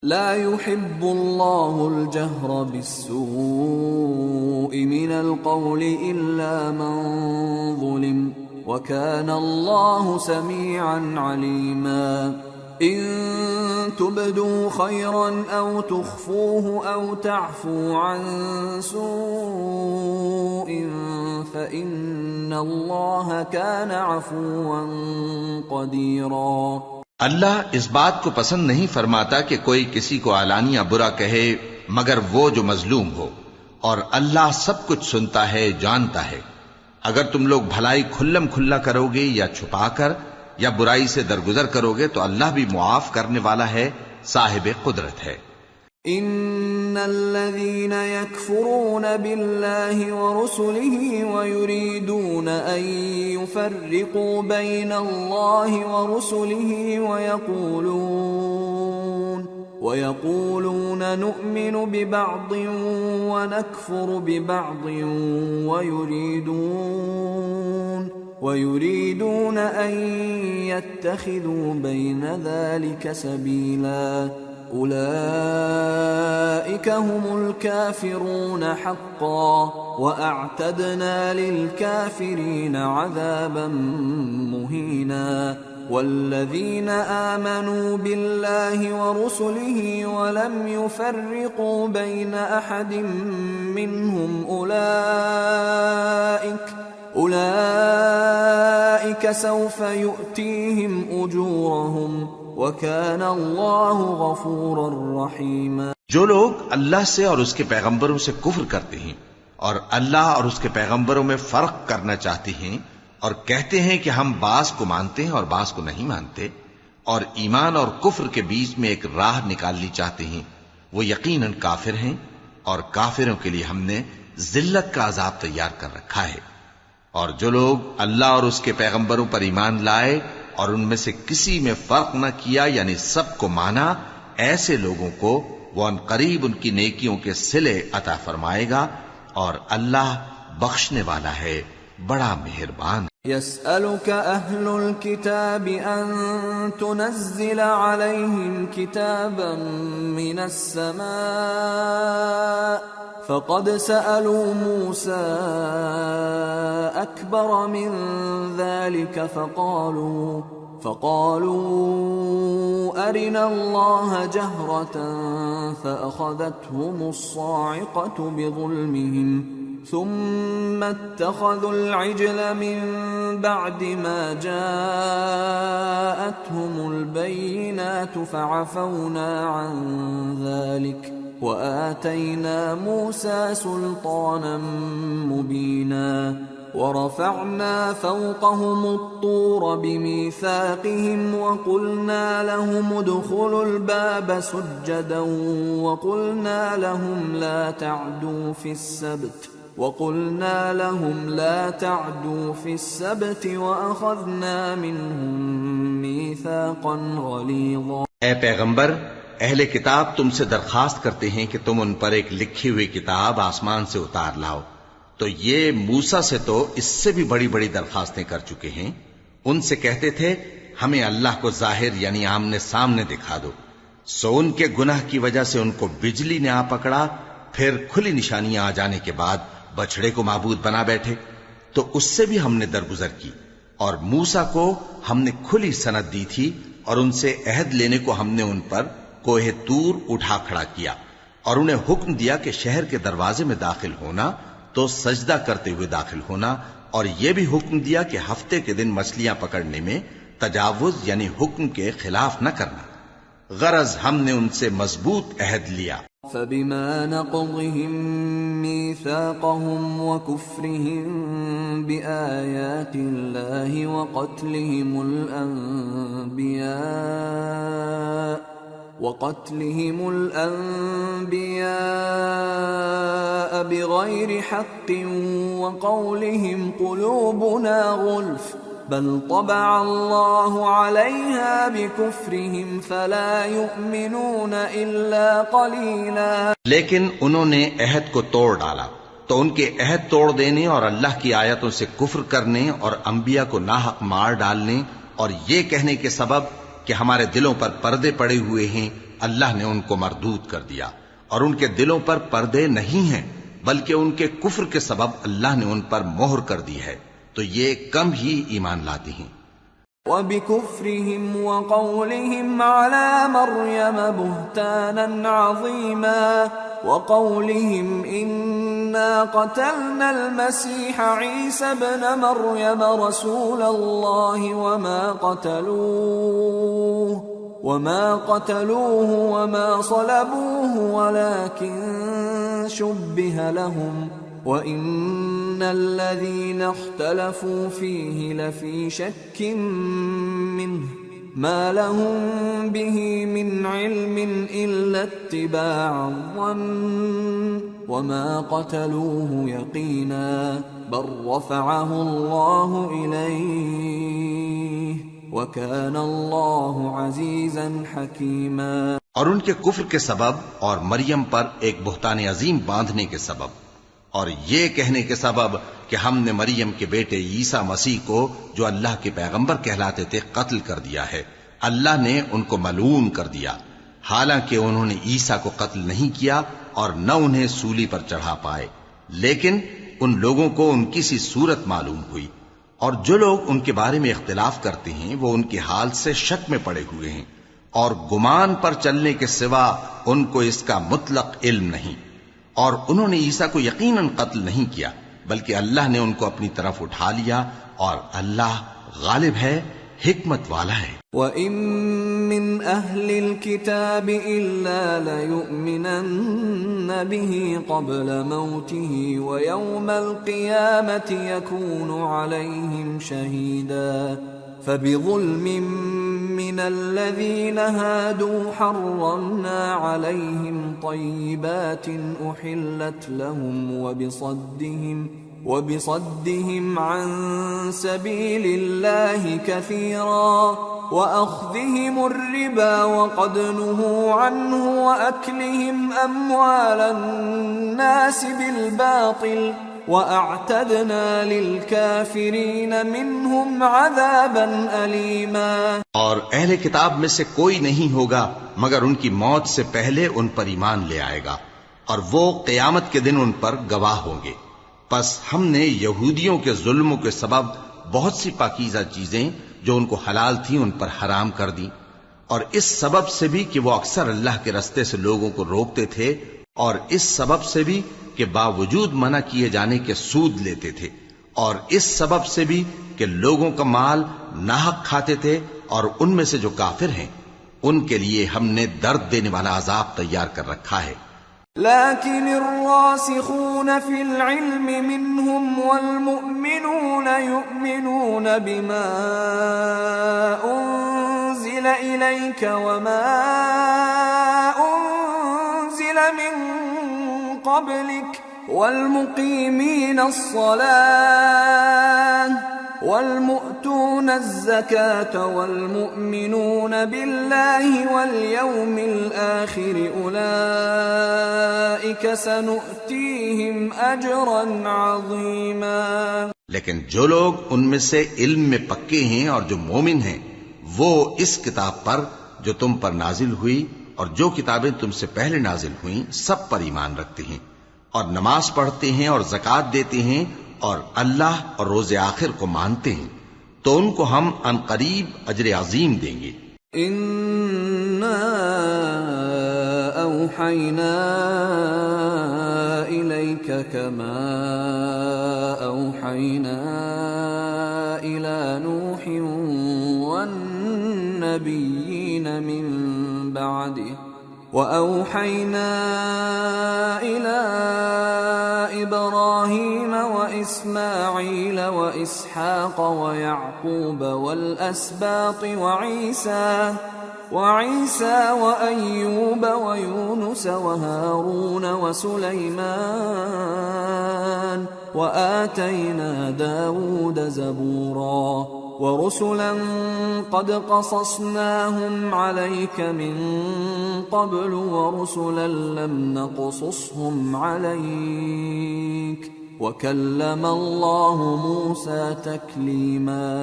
لا يحب الله الجهر بالسوء من القول إلا من ظلم وكان الله سميعا عليما إن تبدوا خيرا أو تخفوه أو تعفو عن سوء فإن الله كان عفوا قديرا۔ اللہ اس بات کو پسند نہیں فرماتا کہ کوئی کسی کو علانیہ برا کہے مگر وہ جو مظلوم ہو، اور اللہ سب کچھ سنتا ہے، جانتا ہے۔ اگر تم لوگ بھلائی کھلم کھلا کرو گے یا چھپا کر یا برائی سے درگزر کرو گے تو اللہ بھی معاف کرنے والا ہے، صاحب قدرت ہے۔ ان الذين يكفرون بالله ورسله ويريدون ان يفرقوا بين الله ورسله ويقولون نؤمن ببعض ونكفر ببعض ويريدون ان يتخذوا بين ذلك سبيلا أولئك هم الكافرون حقا وأعتدنا للكافرين عذابا مهينا والذين آمنوا بالله ورسله ولم يفرقوا بين أحد منهم أولئك سوف يؤتيهم أجورهم وَكَانَ اللَّهُ غَفُورًا رَحِيمًا۔ جو لوگ اللہ سے اور اس کے پیغمبروں سے کفر کرتے ہیں اور اللہ اور اس کے پیغمبروں میں فرق کرنا چاہتے ہیں اور کہتے ہیں کہ ہم بعض کو مانتے ہیں اور بعض کو نہیں مانتے، اور ایمان اور کفر کے بیچ میں ایک راہ نکالنی چاہتے ہیں، وہ یقیناً کافر ہیں، اور کافروں کے لیے ہم نے ذلت کا عذاب تیار کر رکھا ہے۔ اور جو لوگ اللہ اور اس کے پیغمبروں پر ایمان لائے اور ان میں سے کسی میں فرق نہ کیا یعنی سب کو مانا، ایسے لوگوں کو وہ ان قریب ان کی نیکیوں کے صلے عطا فرمائے گا، اور اللہ بخشنے والا ہے، بڑا مہربان۔ يسألك أهل الكتاب أن تنزل عليهم كتابا من السماء فقد سألوا موسى أكبر من ذلك فقالوا أرنا الله جهرة فأخذتهم الصاعقة بظلمهم ثم اتخذوا العجل من بعد ما جاءتهم البينات فعفونا عن ذلك وآتينا موسى سلطانا مبينا ورفعنا فوقهم الطور بميثاقهم وقلنا لهم ادخلوا الباب سجدا وقلنا لهم لا تعدوا في السبت وأخذنا منهم ميثاقا غليظا۔ اے پیغمبر، اہل کتاب تم سے درخواست کرتے ہیں کہ تم ان پر ایک لکھی ہوئی کتاب آسمان سے اتار لاؤ، تو یہ موسیٰ سے تو اس سے بھی بڑی بڑی درخواستیں کر چکے ہیں۔ ان سے کہتے تھے ہمیں اللہ کو ظاہر یعنی آمنے سامنے دکھا دو، سو ان کے گناہ کی وجہ سے ان کو بجلی نے آ پکڑا، پھر کھلی نشانیاں آ جانے کے بعد بچڑے کو معبود بنا بیٹھے، تو اس سے بھی ہم نے درگزر کی۔ اور موسیٰ کو ہم نے کھلی سند دی تھی، اور ان سے عہد لینے کو ہم نے ان پر کوہ طور اٹھا کھڑا کیا، اور انہیں حکم دیا کہ شہر کے دروازے میں داخل ہونا تو سجدہ کرتے ہوئے داخل ہونا، اور یہ بھی حکم دیا کہ ہفتے کے دن مچھلیاں پکڑنے میں تجاوز یعنی حکم کے خلاف نہ کرنا، غرض ہم نے ان سے مضبوط عہد لیا۔ فبما نقضهم ميثاقهم وكفرهم بآيات الله وقتلهم الأنبياء بغير حق وقولهم قلوبنا غلف بل طبع الله عليها بكفرهم فلا يؤمنون إلا قليلا۔ لیکن انہوں نے عہد کو توڑ ڈالا، تو ان کے عہد توڑ دینے اور اللہ کی آیتوں سے کفر کرنے اور انبیاء کو ناحق مار ڈالنے اور یہ کہنے کے سبب کہ ہمارے دلوں پر پردے پڑے ہوئے ہیں اللہ نے ان کو مردود کر دیا، اور ان کے دلوں پر پردے نہیں ہیں، بلکہ ان کے کفر کے سبب اللہ نے ان پر مہر کر دی ہے، تو یہ کم ہی ایمان لاتے ہیں۔ وَبِكُفْرِهِمْ وَقَوْلِهِمْ عَلَى مَرْيَمَ بُهْتَانًا عَظِيمًا وَقَوْلِهِمْ إِنَّا قَتَلْنَا الْمَسِيحَ عِيسَى ابْنَ مَرْيَمَ رَسُولَ اللَّهِ وَمَا قَتَلُوهُ وَمَا صَلَبُوهُ وَلَكِنْ شُبِّهَ لَهُمْ وَإِنَّ الَّذِينَ اخْتَلَفُوا فِيهِ لَفِي شَكٍّ مِّنْهُ مَا لَهُم بِهِ مِنْ عِلْمٍ إِلَّا اتِّبَاعَ الظَّنِّ وَمَا قَتَلُوهُ يَقِينًا بَلْ رَفَعَهُ اللَّهُ إِلَيْهِ وَكَانَ اللَّهُ عَزِيزًا حَكِيمًا۔ اور ان کے کفر کے سبب اور مریم پر ایک بہتان عظیم باندھنے کے سبب اور یہ کہنے کے سبب کہ ہم نے مریم کے بیٹے عیسیٰ مسیح کو جو اللہ کے پیغمبر کہلاتے تھے قتل کر دیا ہے، اللہ نے ان کو ملعون کر دیا، حالانکہ انہوں نے عیسیٰ کو قتل نہیں کیا اور نہ انہیں سولی پر چڑھا پائے، لیکن ان لوگوں کو ان کی سی صورت معلوم ہوئی، اور جو لوگ ان کے بارے میں اختلاف کرتے ہیں وہ ان کے حال سے شک میں پڑے ہوئے ہیں، اور گمان پر چلنے کے سوا ان کو اس کا مطلق علم نہیں، اور انہوں نے عیسیٰ کو یقیناً قتل نہیں کیا بلکہ اللہ نے ان کو اپنی طرف اٹھا لیا، اور اللہ غالب ہے، حکمت والا ہے۔ وَإِن مِّنْ أَهْلِ الْكِتَابِ إِلَّا لَيُؤْمِنَنَّ بِهِ قَبْلَ مَوْتِهِ وَيَوْمَ الْقِيَامَةِ يَكُونُ عَلَيْهِمْ شَهِيدًا فَبِظُلْمٍ مِّنَ الَّذِينَ هَادُوا حَرَّمْنَا عَلَيْهِمْ طَيِّبَاتٍ أُحِلَّتْ لَهُمْ وبصدهم عن سبيل الله كثيرا وأخذهم الربا وقد نهوا عنه وأكلهم أموال الناس بالباطل وأعتدنا للكافرين منهم عذابا أليما۔ اور اہل کتاب میں سے کوئی نہیں ہوگا مگر ان کی موت سے پہلے ان پر ایمان لے آئے گا، اور وہ قیامت کے دن ان پر گواہ ہوں گے۔ پس ہم نے یہودیوں کے ظلموں کے سبب بہت سی پاکیزہ چیزیں جو ان کو حلال تھیں ان پر حرام کر دیں، اور اس سبب سے بھی کہ وہ اکثر اللہ کے رستے سے لوگوں کو روکتے تھے، اور اس سبب سے بھی کہ باوجود منع کیے جانے کے سود لیتے تھے، اور اس سبب سے بھی کہ لوگوں کا مال ناحق کھاتے تھے، اور ان میں سے جو کافر ہیں ان کے لیے ہم نے درد دینے والا عذاب تیار کر رکھا ہے۔ لكن الراسخون في العلم منهم والمؤمنون يؤمنون بما أنزل إليك وما أنزل من قبلك والمقيمين الصلاة والمؤتون الزكاة والمؤمنون بالله واليوم الآخر أولئك سنؤتيهم أجرا عظيما۔ لیکن جو لوگ ان میں سے علم میں پکے ہیں اور جو مومن ہیں وہ اس کتاب پر جو تم پر نازل ہوئی اور جو کتابیں تم سے پہلے نازل ہوئیں سب پر ایمان رکھتے ہیں اور نماز پڑھتے ہیں اور زکوٰۃ دیتے ہیں اور اللہ اور روز آخر کو مانتے ہیں تو ان کو ہم عنقریب اجر عظیم دیں گے۔ اِنَّا أَوْحَيْنَا إِلَيْكَ كَمَا أَوْحَيْنَا إِلَى نُوحٍ وَالنَّبِيِّينَ مِن بَعْدِهِ وَأَوْحَيْنَا إِلَى إِبْرَاهِيمَ وَإِسْمَاعِيلَ وَإِسْحَاقَ وَيَعْقُوبَ وَالْأَسْبَاطِ وَعِيسَى وَأَيُّوبَ وَيُونُسَ وَهَارُونَ وَسُلَيْمَانَ وَآتَيْنَا دَاوُودَ زَبُورًا وَرُسُلًا قَدْ قَصَصْنَاهُمْ عَلَيْكَ مِن قَبْلُ وَرُسُلًا لَّمْ نَقْصُصْهُمْ عَلَيْكَ وَكَلَّمَ اللَّهُ مُوسَىٰ تَكْلِيمًا۔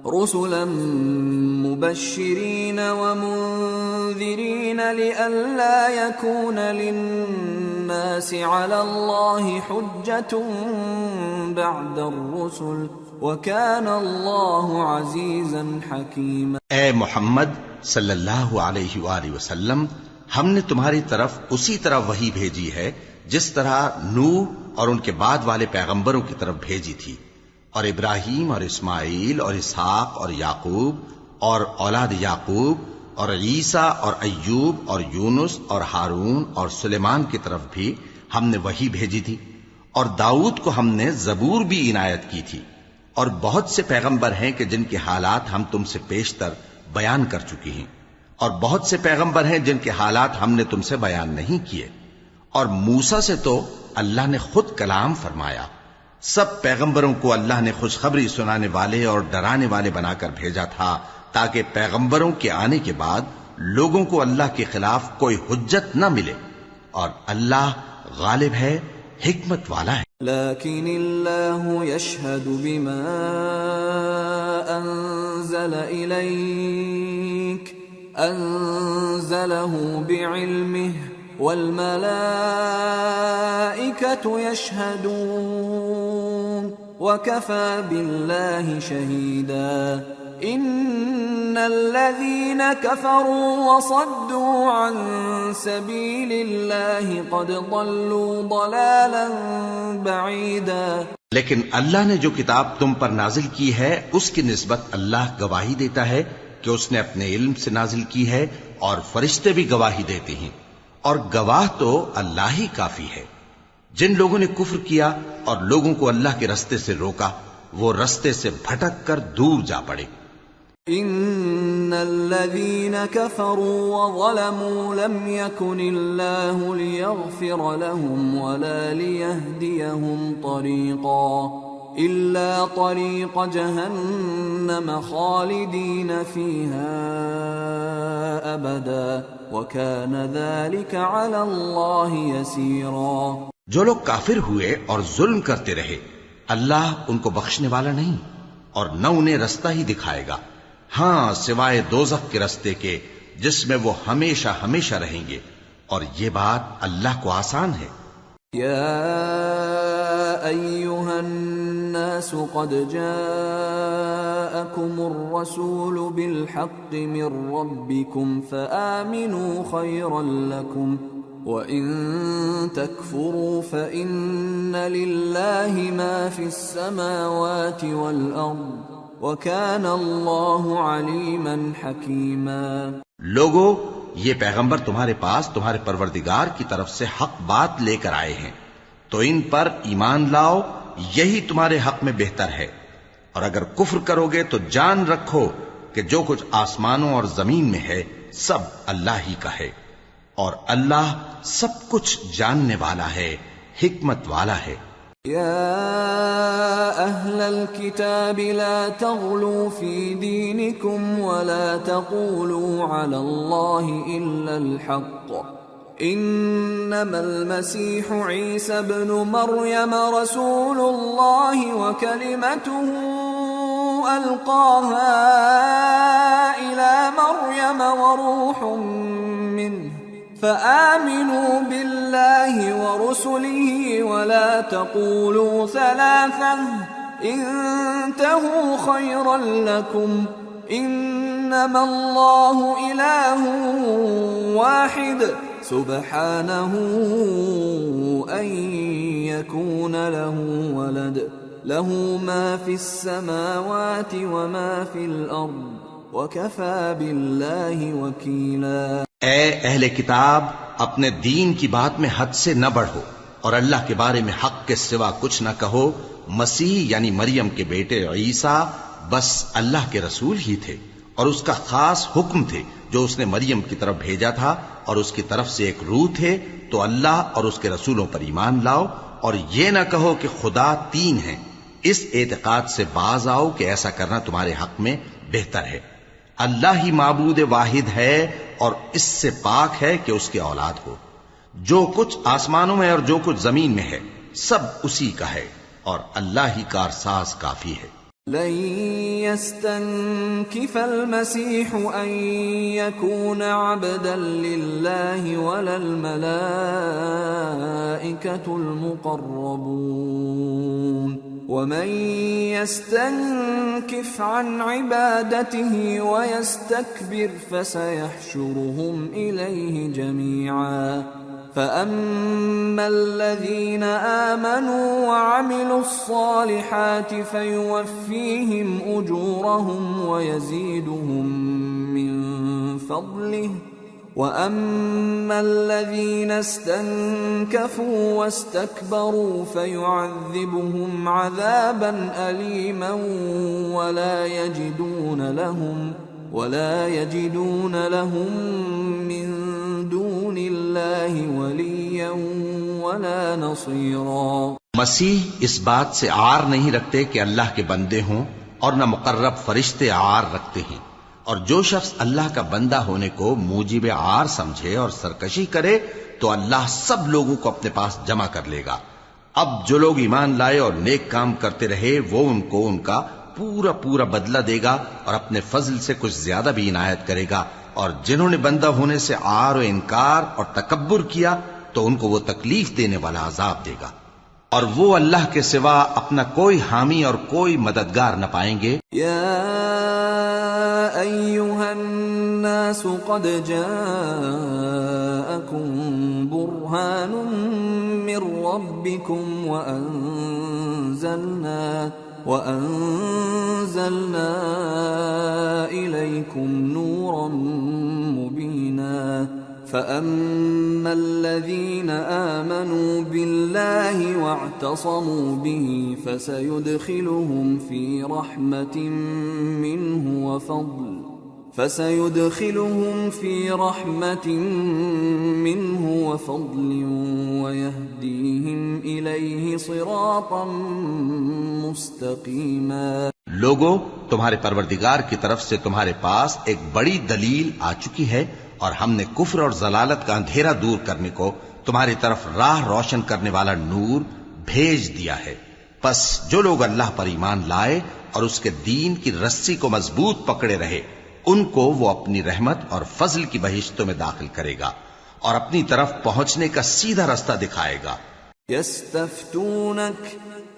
رسلا مبشرين ومنذرين لئلا يكون للناس على الله حجة بعد الرسل وكان الله عزيزا حكيما۔ اے محمد صلی اللہ علیہ وآلہ وسلم، ہم نے تمہاری طرف اسی طرح وحی بھیجی ہے جس طرح نوح اور ان کے بعد والے پیغمبروں کی طرف بھیجی تھی، اور ابراہیم اور اسماعیل اور اسحاق اور یعقوب اور اولاد یعقوب اور عیسیٰ اور ایوب اور یونس اور ہارون اور سلیمان کی طرف بھی ہم نے وحی بھیجی تھی، اور داؤد کو ہم نے زبور بھی عنایت کی تھی، اور بہت سے پیغمبر ہیں کہ جن کے حالات ہم تم سے پیشتر بیان کر چکی ہیں، اور بہت سے پیغمبر ہیں جن کے حالات ہم نے تم سے بیان نہیں کیے، اور موسیٰ سے تو اللہ نے خود کلام فرمایا۔ سب پیغمبروں کو اللہ نے خوشخبری سنانے والے اور ڈرانے والے بنا کر بھیجا تھا تاکہ پیغمبروں کے آنے کے بعد لوگوں کو اللہ کے خلاف کوئی حجت نہ ملے، اور اللہ غالب ہے، حکمت والا ہے۔ لیکن اللہ یشہد بما انزل الیک انزلہ بعلمہ والملائکة يشهدون وكفى بالله شهيدا إن الذين كفروا وصدوا عن سبيل الله قد ضلوا ضلالا بعيدا۔ لیکن اللہ نے جو کتاب تم پر نازل کی ہے اس کی نسبت اللہ گواہی دیتا ہے کہ اس نے اپنے علم سے نازل کی ہے، اور فرشتے بھی گواہی دیتے ہیں، اور گواہ تو اللہ ہی کافی ہے۔ جن لوگوں نے کفر کیا اور لوگوں کو اللہ کے رستے سے روکا، وہ رستے سے بھٹک کر دور جا پڑے۔ ان الذين كفروا وظلموا لم يكن الله ليغفر لهم ولا ليهديهم طريقا إلا طريق جهنم خالدين فيها أبدا وكان ذلك على الله يسيرا۔ جو لوگ کافر ہوئے اور ظلم کرتے رہے، اللہ ان کو بخشنے والا نہیں اور نہ انہیں رستہ ہی دکھائے گا، ہاں سوائے دوزخ کے رستے کے جس میں وہ ہمیشہ ہمیشہ رہیں گے، اور یہ بات اللہ کو آسان ہے۔ یا ایھا الناس قد جاءکم الرسول بالحق من ربکم فآمنوا خیرا لکم وَإِن تَكْفُرُوا فَإِنَّ لِلَّهِ مَا فِي السَّمَاوَاتِ وَالْأَرْضِ وَكَانَ اللَّهُ عَلِيمًا حَكِيمًا۔ لوگو، یہ پیغمبر تمہارے پاس تمہارے پروردگار کی طرف سے حق بات لے کر آئے ہیں، تو ان پر ایمان لاؤ، یہی تمہارے حق میں بہتر ہے، اور اگر کفر کرو گے تو جان رکھو کہ جو کچھ آسمانوں اور زمین میں ہے سب اللہ ہی کا ہے، اور اللہ سب کچھ جاننے والا ہے، حکمت والا ہے۔ یا اہل الكتاب لا تغلوا فی دینکم ولا تقولوا علی اللہ الا الحق انما المسیح عیسی ابن مریم رسول اللہ وکلمته القاها الى مریم وروح منه فآمنوا بالله ورسله ولا تقولوا ثلاثة انتهوا خيرا لكم انما الله إله واحد سبحانه أن يكون له ولد له ما في السماوات وما في الأرض وَكَفَى بِاللَّهِ وَكِيلًا۔ اے اہل کتاب، اپنے دین کی بات میں حد سے نہ بڑھو، اور اللہ کے بارے میں حق کے سوا کچھ نہ کہو۔ مسیح یعنی مریم کے بیٹے عیسیٰ بس اللہ کے رسول ہی تھے، اور اس کا خاص حکم تھے جو اس نے مریم کی طرف بھیجا تھا، اور اس کی طرف سے ایک روح تھے۔ تو اللہ اور اس کے رسولوں پر ایمان لاؤ، اور یہ نہ کہو کہ خدا تین ہیں۔ اس اعتقاد سے باز آؤ کہ ایسا کرنا تمہارے حق میں بہتر ہے۔ اللہ ہی معبود واحد ہے، اور اس سے پاک ہے کہ اس کے اولاد ہو۔ جو کچھ آسمانوں میں اور جو کچھ زمین میں ہے سب اسی کا ہے، اور اللہ ہی کارساز کافی ہے۔ لن يستنكف المسيح أن يكون عبدا لله ولا الملائكة المقربون ومن يستنكف عن عبادته ويستكبر فسيحشرهم إليه جميعا فأما الذين آمنوا وعملوا الصالحات فيوفيهم أجورهم ويزيدهم من فضله وأما الذين استنكفوا واستكبروا فيعذبهم عذابا أليما ولا يجدون لهم من دون الله وليا ولا نصيرا. مسیح اس بات سے عار نہیں رکھتے کہ اللہ کے بندے ہوں اور نہ مقرب فرشتے عار رکھتے ہیں، اور جو شخص اللہ کا بندہ ہونے کو موجب عار سمجھے اور سرکشی کرے تو اللہ سب لوگوں کو اپنے پاس جمع کر لے گا. اب جو لوگ ایمان لائے اور نیک کام کرتے رہے وہ ان کو ان کا پورا پورا بدلہ دے گا اور اپنے فضل سے کچھ زیادہ بھی عنایت کرے گا، اور جنہوں نے بندہ ہونے سے عار و انکار اور تکبر کیا تو ان کو وہ تکلیف دینے والا عذاب دے گا، اور وہ اللہ کے سوا اپنا کوئی حامی اور کوئی مددگار نہ پائیں گے. یا ایھا الناس قد جاءکم برہان من ربکم وأنزلنا إليكم نورا مبينا فأما الذين آمنوا بالله واعتصموا به فسيدخلهم في رحمة منه وفضل ويهديهم إليه صراطا مستقيما. لوگو، تمہارے پروردگار کی طرف سے تمہارے پاس ایک بڑی دلیل آ چکی ہے، اور ہم نے کفر اور ضلالت کا اندھیرا دور کرنے کو تمہاری طرف راہ روشن کرنے والا نور بھیج دیا ہے. پس جو لوگ اللہ پر ایمان لائے اور اس کے دین کی رسی کو مضبوط پکڑے رہے ان کو وہ اپنی رحمت اور فضل کی بہشتوں میں داخل کرے گا اور اپنی طرف پہنچنے کا سیدھا رستہ دکھائے گا. يستفتونك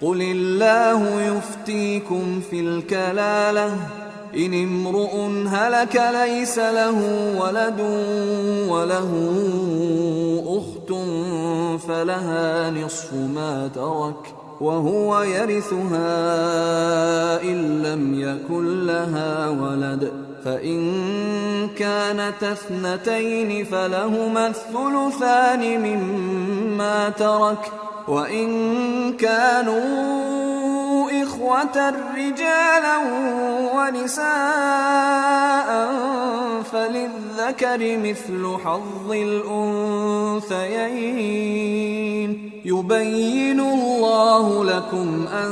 قل الله يفتيكم في الكلالة إن امرؤ هلك ليس له ولد وله أخت فلها نصف ما ترك وهو يرثها إن لم يكن لها ولد فإن كانت اثنتين فلهما الثلثان مما ترك وإن كانوا إخوة رجالا ونساء فللذكر مثل حظ الأنثيين يبين الله لكم أن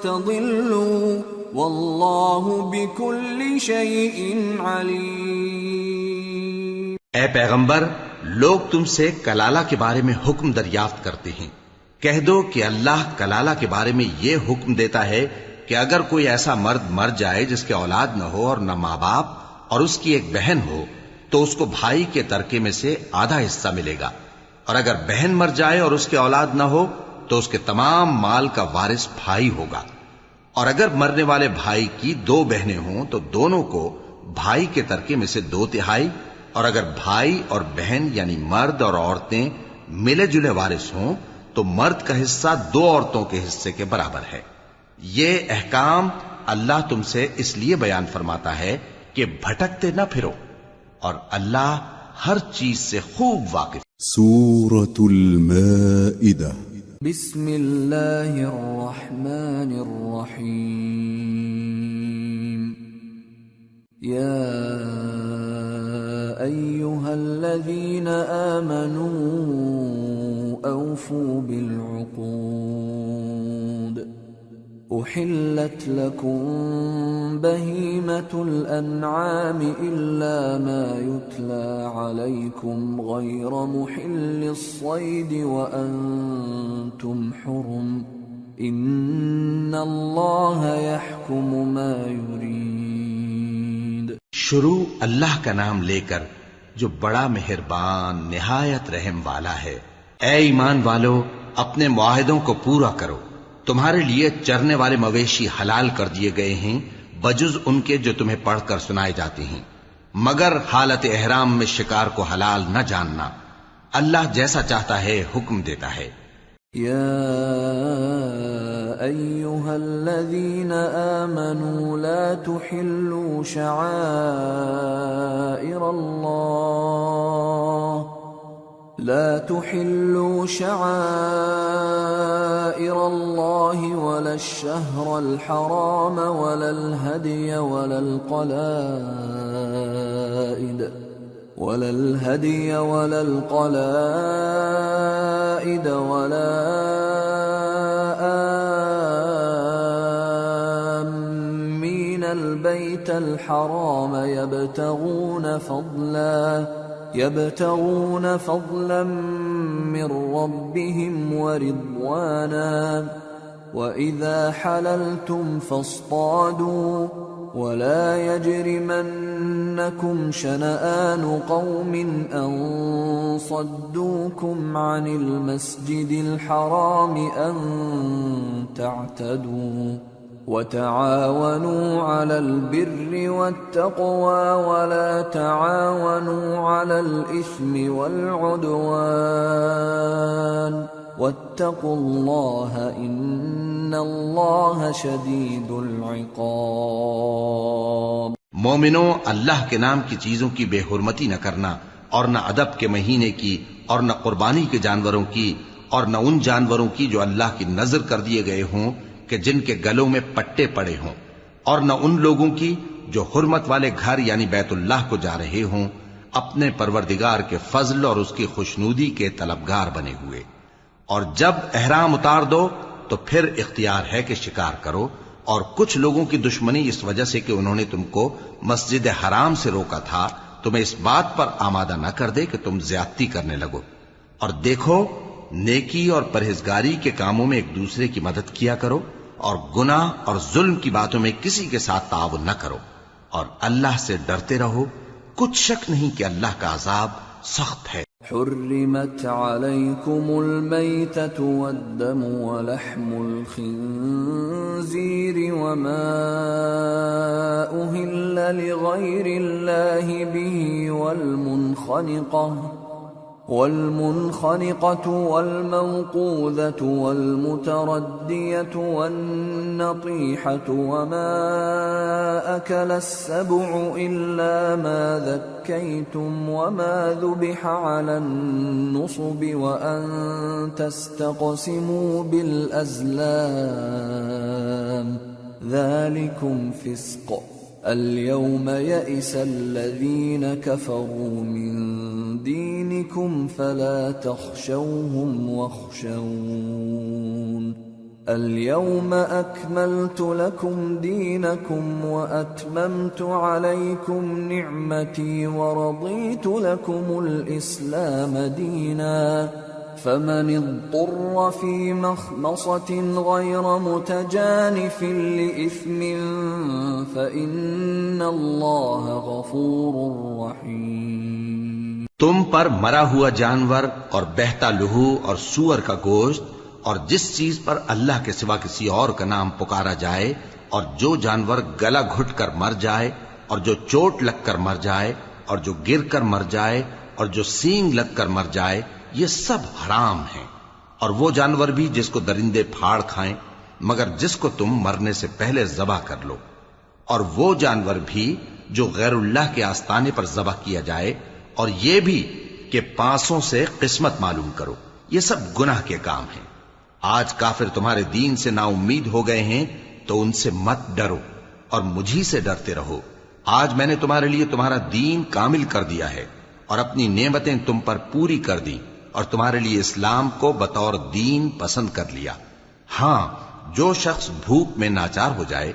تضلوا واللہ بکل شیء علیم. اے پیغمبر، لوگ تم سے کلالہ کے بارے میں حکم دریافت کرتے ہیں. کہہ دو کہ اللہ کلالہ کے بارے میں یہ حکم دیتا ہے کہ اگر کوئی ایسا مرد مر جائے جس کے اولاد نہ ہو اور نہ ماں باپ اور اس کی ایک بہن ہو تو اس کو بھائی کے ترکے میں سے آدھا حصہ ملے گا، اور اگر بہن مر جائے اور اس کے اولاد نہ ہو تو اس کے تمام مال کا وارث بھائی ہوگا. اور اگر مرنے والے بھائی کی دو بہنیں ہوں تو دونوں کو بھائی کے ترکے میں سے 2/3، اور اگر بھائی اور بہن یعنی مرد اور عورتیں ملے جلے وارث ہوں تو مرد کا حصہ 2 عورتوں کے حصے کے برابر ہے. یہ احکام اللہ تم سے اس لیے بیان فرماتا ہے کہ بھٹکتے نہ پھرو، اور اللہ ہر چیز سے خوب واقف. سورة المائدة. بسم اللہ الرحمن الرحیم. یا ایہا الذین آمنوا اوفوا بالعقود احلت لکم بہیمة الانعام الا ما یتلی علیکم غیر محل الصید وانتم حرم ان اللہ یحکم ما یرید۔ شروع اللہ کا نام لے کر جو بڑا مہربان نہایت رحم والا ہے۔ اے ایمان والو، اپنے معاہدوں کو پورا کرو۔ تمہارے لیے چرنے والے مویشی حلال کر دیے گئے ہیں بجز ان کے جو تمہیں پڑھ کر سنائے جاتے ہیں، مگر حالت احرام میں شکار کو حلال نہ جاننا۔ اللہ جیسا چاہتا ہے حکم دیتا ہے۔ یا ایہا الذین آمنوا لا تحلوا شعائر اللہ ولا الشہر الحرام ولا الہدی ولا القلائد ولا آمین البیت الحرام يبتغون فضلا من ربهم ورضوانا وإذا حللتم فاصطادوا ولا يجرمنكم شنآن قوم أن صدوكم عن المسجد الحرام أن تعتدوا وتعاونوا على البر والتقوى ولا تعاونوا على الإثم والعدوان واتقوا الله إن الله شديد العقاب۔ مومنو، اللہ کے نام کی چیزوں کی بے حرمتی نہ کرنا، اور نہ ادب کے مہینے کی، اور نہ قربانی کے جانوروں کی، اور نہ ان جانوروں کی جو اللہ کی نذر کر دیے گئے ہوں کہ جن کے گلوں میں پٹے پڑے ہوں، اور نہ ان لوگوں کی جو حرمت والے گھر یعنی بیت اللہ کو جا رہے ہوں اپنے پروردگار کے فضل اور اس کی خوشنودی کے طلبگار بنے ہوئے۔ اور جب احرام اتار دو تو پھر اختیار ہے کہ شکار کرو، اور کچھ لوگوں کی دشمنی اس وجہ سے کہ انہوں نے تم کو مسجد حرام سے روکا تھا تمہیں اس بات پر آمادہ نہ کر دے کہ تم زیادتی کرنے لگو۔ اور دیکھو، نیکی اور پرہیزگاری کے کاموں میں ایک دوسرے کی مدد کیا کرو، اور گناہ اور ظلم کی باتوں میں کسی کے ساتھ تعاون نہ کرو، اور اللہ سے ڈرتے رہو۔ کچھ شک نہیں کہ اللہ کا عذاب سخت ہے۔ حرمت علیکم المیتۃ والدم ولحم الخنزیر وما أهل لغیر اللہ به والمنخنقة والموقوذة والمتردية والنطيحة وما أكل السبع إلا ما ذكيتم وما ذبح على النصب وأن تستقسموا بالأزلام ذلكم فسق اليوم يئس الذين كفروا من دينكم فلا تخشوهم واخشون اليوم أكملت لكم دينكم وأتممت عليكم نعمتي ورضيت لكم الإسلام دينا فمن اضطر في مخمصة غير متجانف لإثم فإن الله غفور رحيم۔ تم پر مرا ہوا جانور اور بہتا لہو اور سور کا گوشت اور جس چیز پر اللہ کے سوا کسی اور کا نام پکارا جائے اور جو جانور گلا گھٹ کر مر جائے اور جو چوٹ لگ کر مر جائے اور جو گر کر مر جائے اور جو سینگ لگ کر مر جائے، یہ سب حرام ہیں۔ اور وہ جانور بھی جس کو درندے پھاڑ کھائیں مگر جس کو تم مرنے سے پہلے ذبح کر لو، اور وہ جانور بھی جو غیر اللہ کے آستانے پر ذبح کیا جائے، اور یہ بھی کہ پانسوں سے قسمت معلوم کرو۔ یہ سب گناہ کے کام ہیں۔ آج کافر تمہارے دین سے نا امید ہو گئے ہیں تو ان سے مت ڈرو اور مجھی سے ڈرتے رہو۔ آج میں نے تمہارے لیے تمہارا دین کامل کر دیا ہے اور اپنی نعمتیں تم پر پوری کر دی اور تمہارے لیے اسلام کو بطور دین پسند کر لیا۔ ہاں، جو شخص بھوک میں ناچار ہو جائے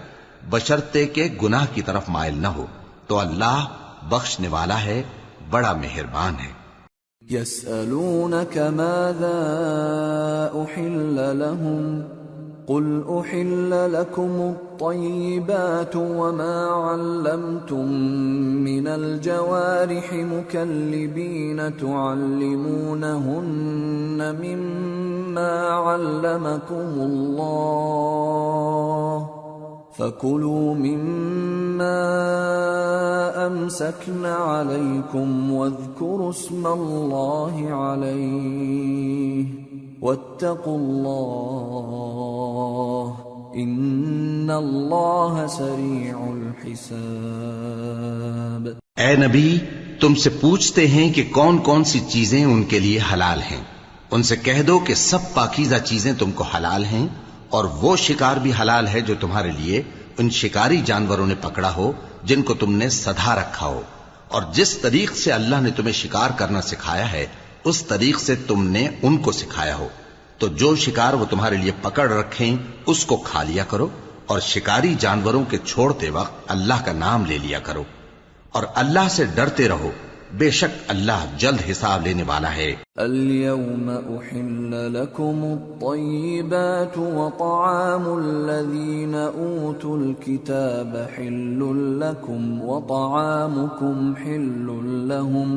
بشرطے کہ گناہ کی طرف مائل نہ ہو تو اللہ بخشنے والا ہے، بڑا مہربان ہے۔ يسألونك ماذا أحل لهم قل أحل لكم الطيبات وما علمتم من الجوارح مكلبين تعلمونهن مما علمكم الله فكلوا مما أمسكن عليكم واذكروا اسم الله عليه واتقوا الله ان اللہ سریع الحساب۔ اے نبی، تم سے پوچھتے ہیں کہ کون کون سی چیزیں ان کے لیے حلال ہیں۔ ان سے کہہ دو کہ سب پاکیزہ چیزیں تم کو حلال ہیں، اور وہ شکار بھی حلال ہے جو تمہارے لیے ان شکاری جانوروں نے پکڑا ہو جن کو تم نے سدھا رکھا ہو، اور جس طریق سے اللہ نے تمہیں شکار کرنا سکھایا ہے اس طریق سے تم نے ان کو سکھایا ہو، تو جو شکار وہ تمہارے لیے پکڑ رکھیں اس کو کھا لیا کرو، اور شکاری جانوروں کے چھوڑتے وقت اللہ کا نام لے لیا کرو، اور اللہ سے ڈرتے رہو، بے شک اللہ جلد حساب لینے والا ہے۔ اليوم احل لكم الطيبات وطعام الذين اوتوا الكتاب حل لكم وطعامكم حل لهم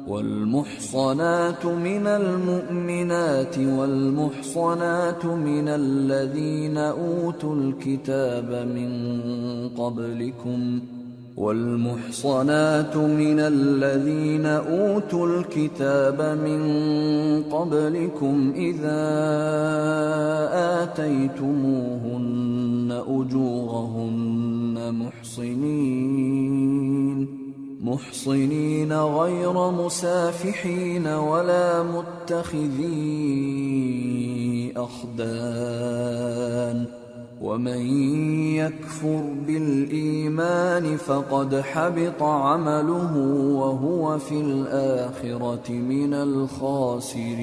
والمحصنات من المؤمنات والمحصنات من الذين أوتوا الكتاب من قبلكم والمحصنات من الذين أوتوا الكتاب من قبلكم إذا آتيتموهن أجورهن محصنين غير مسافحين ولا متخذي أخدان ومن يكفر بالإيمان فقد حبط عمله وهو في الآخرة من الخاسرين۔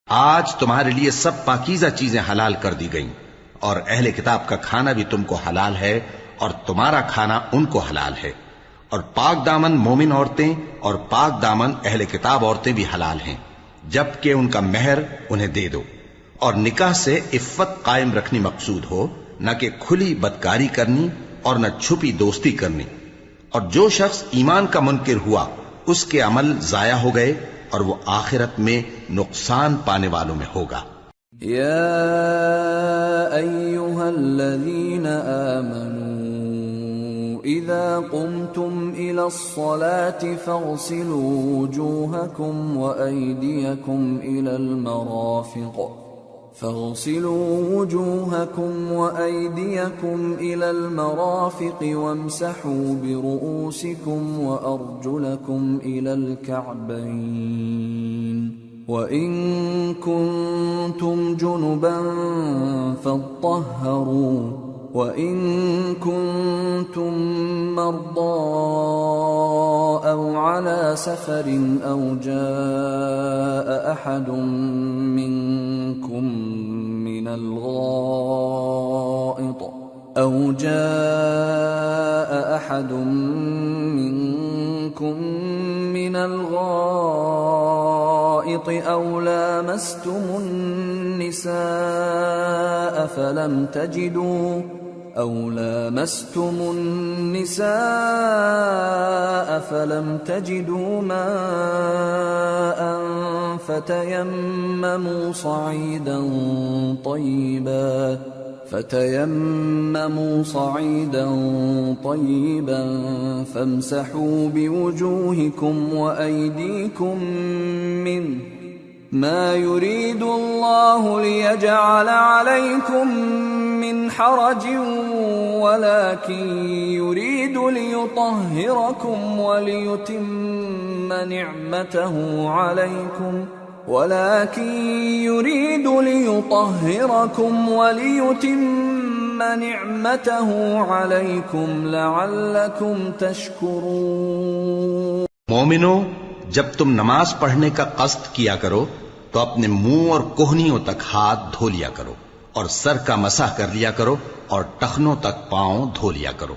آج تمہارے لیے سب پاکیزہ چیزیں حلال کر دی گئیں، اور اہل کتاب کا کھانا بھی تم کو حلال ہے اور تمہارا کھانا ان کو حلال ہے، اور پاک دامن مومن عورتیں اور پاک دامن اہل کتاب عورتیں بھی حلال ہیں، جبکہ ان کا مہر انہیں دے دو، اور نکاح سے عفت قائم رکھنی مقصود ہو، نہ کہ کھلی بدکاری کرنی اور نہ چھپی دوستی کرنی۔ اور جو شخص ایمان کا منکر ہوا اس کے عمل ضائع ہو گئے اور وہ آخرت میں نقصان پانے والوں میں ہوگا۔ یا ایھا الذین آمنوا اذا قمتم الى الصلاة فاغسلوا وجوهكم وأيديكم إلى المرافق وامسحوا برؤوسكم وأرجلكم إلى الكعبين وإن كنتم جنبا فاطهروا وإن كنتم مرضى أو على سفر أو جاء أحد منكم من الغائط أو لامستم النساء فلم تجدوا ماء فتيمموا صعيدا طيبا فامسحوا بوجوهكم وأيديكم منه ما يريد الله ليجعل عليكم من حرج ولكن يريد ليطهركم وليتم نعمته عليكم لعلكم تشكرون۔ مومنو، جب تم نماز پڑھنے کا قصد کیا کرو تو اپنے منہ اور کوہنیوں تک ہاتھ دھو لیا کرو، اور سر کا مسح کر لیا کرو، اور ٹخنوں تک پاؤں دھو لیا کرو،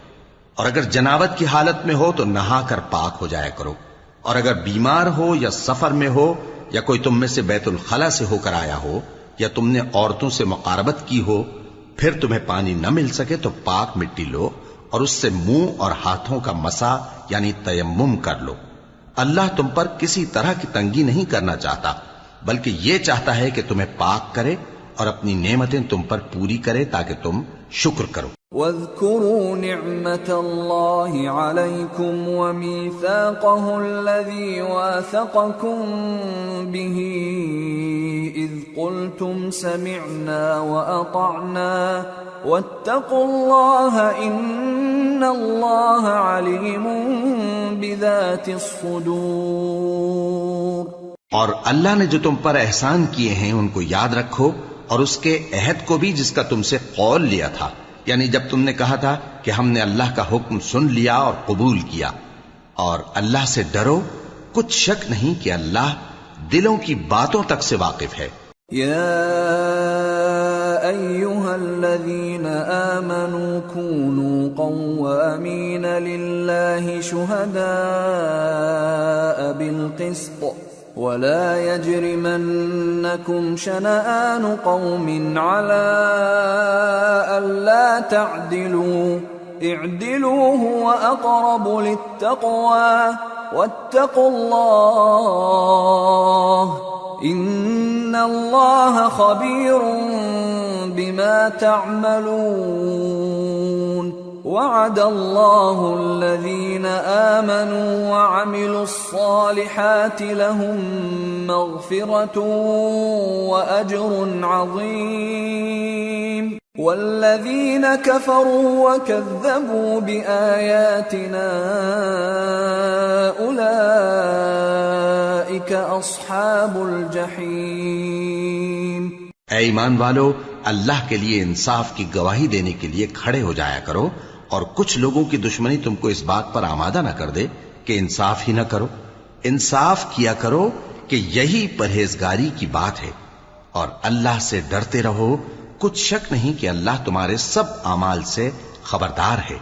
اور اگر جنابت کی حالت میں ہو تو نہا کر پاک ہو جایا کرو، اور اگر بیمار ہو یا سفر میں ہو یا کوئی تم میں سے بیت الخلا سے ہو کر آیا ہو یا تم نے عورتوں سے مقاربت کی ہو، پھر تمہیں پانی نہ مل سکے تو پاک مٹی لو اور اس سے منہ اور ہاتھوں کا مسح یعنی تیمم کر لو۔ اللہ تم پر کسی طرح کی تنگی نہیں کرنا چاہتا، بلکہ یہ چاہتا ہے کہ تمہیں پاک کرے اور اپنی نعمتیں تم پر پوری کرے تاکہ تم شکر کرو۔ واذكروا نعمة الله عليكم وميثاقه الذي واثقكم به إذ قلتم سمعنا وأطعنا واتقوا الله إن الله عليم بذات الصدور۔ اور اللہ نے جو تم پر احسان کیے ہیں ان کو یاد رکھو، اور اس کے عہد کو بھی جس کا تم سے قول لیا تھا، یعنی جب تم نے کہا تھا کہ ہم نے اللہ کا حکم سن لیا اور قبول کیا، اور اللہ سے ڈرو، کچھ شک نہیں کہ اللہ دلوں کی باتوں تک سے واقف ہے۔ یا ایھا الذین آمنوا کونوا قوامین للہ شہداء بالقسط ولا يجرمنكم شنآن قوم على ألا تعدلوا اعدلوا هو أقرب للتقوى واتقوا الله إن الله خبير بما تعملون۔ وعد الله الذين آمنوا وعملوا الصالحات لهم مغفرة وأجر عظيم، والذين كفروا وكذبوا بآياتنا أولئك أصحاب الجحيم۔ اے ایمان والو، اللہ کے لیے انصاف کی گواہی دینے کے لیے کھڑے ہو جایا کرو، اور کچھ لوگوں کی دشمنی تم کو اس بات پر آمادہ نہ کر دے کہ انصاف ہی نہ کرو۔ انصاف کیا کرو کہ یہی پرہیزگاری کی بات ہے، اور اللہ سے ڈرتے رہو، کچھ شک نہیں کہ اللہ تمہارے سب اعمال سے خبردار ہے۔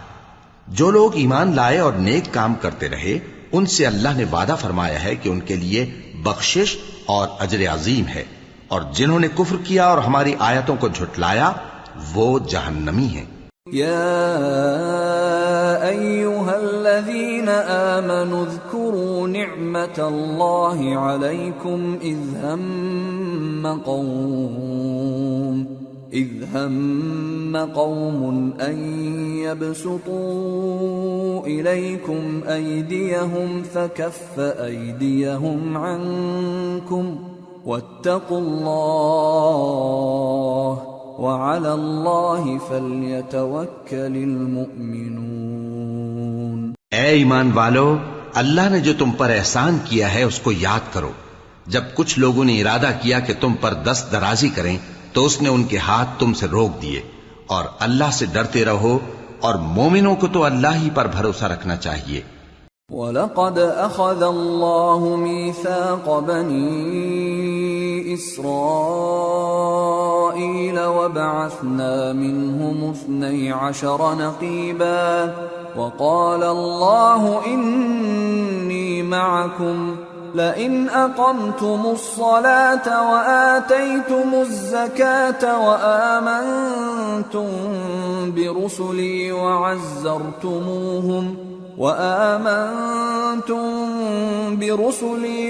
جو لوگ ایمان لائے اور نیک کام کرتے رہے، ان سے اللہ نے وعدہ فرمایا ہے کہ ان کے لیے بخشش اور اجر عظیم ہے، اور جنہوں نے کفر کیا اور ہماری آیتوں کو جھٹلایا وہ جہنمی ہیں۔ یا ایھا الذین آمنوا اذکروا نعمت اللہ علیکم إذ هم قوم أن يبسطوا إليكم أيديهم فكف أيديهم عنكم واتقوا الله وعلى الله فليتوكل المؤمنون۔ اے ایمان والو، اللہ نے جو تم پر احسان کیا ہے اس کو یاد کرو۔ جب کچھ لوگوں نے ارادہ کیا کہ تم پر دست درازی کریں تو اس نے ان کے ہاتھ تم سے روک دیے، اور اللہ سے ڈرتے رہو، اور مومنوں کو تو اللہ ہی پر بھروسہ رکھنا چاہیے۔ وَلَقَدْ أَخَذَ اللَّهُ مِيثَاقَ بَنِي إِسْرَائِيلَ وَبَعَثْنَا مِنْهُمُ 12 نَقِيبًا وَقَالَ اللَّهُ إِنِّي مَعَكُمْ لئن أقمتم الصلاة وآتيتم الزكاة وآمنتم برسلي